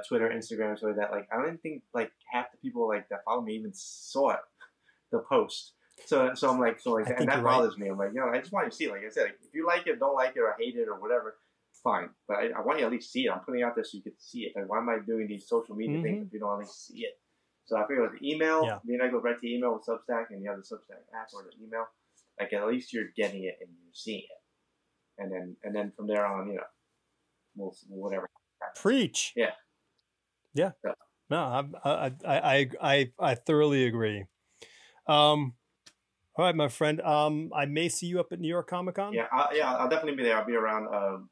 Twitter, Instagram, so that like I don't even think like half the people like that follow me even saw it, the post. So I'm like and that bothers me. I'm like, I just want you to see it. Like I said, like, if you like it, don't like it, or hate it, or whatever, fine. But I want you to at least see it. I'm putting it out there so you can see it. Like, why am I doing these social media things if you don't at least see it? So I figure with the email, then I go right to email with Substack, and you have the Substack app or the email. Like at least you're getting it and you're seeing it, and then from there on, we'll whatever. Preach. Yeah. Yeah. So. No, I thoroughly agree. All right, my friend. I may see you up at New York Comic Con. Yeah, I'll definitely be there. I'll be around.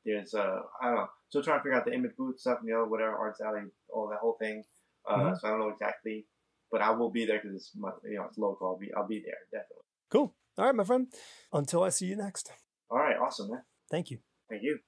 There's I don't know. Still trying to figure out the image booth stuff, whatever, Arts Alley, all that whole thing. So I don't know exactly, but I will be there because it's it's local. I'll be there definitely. Cool. All right, my friend. Until I see you next. All right. Awesome, man. Thank you. Thank you.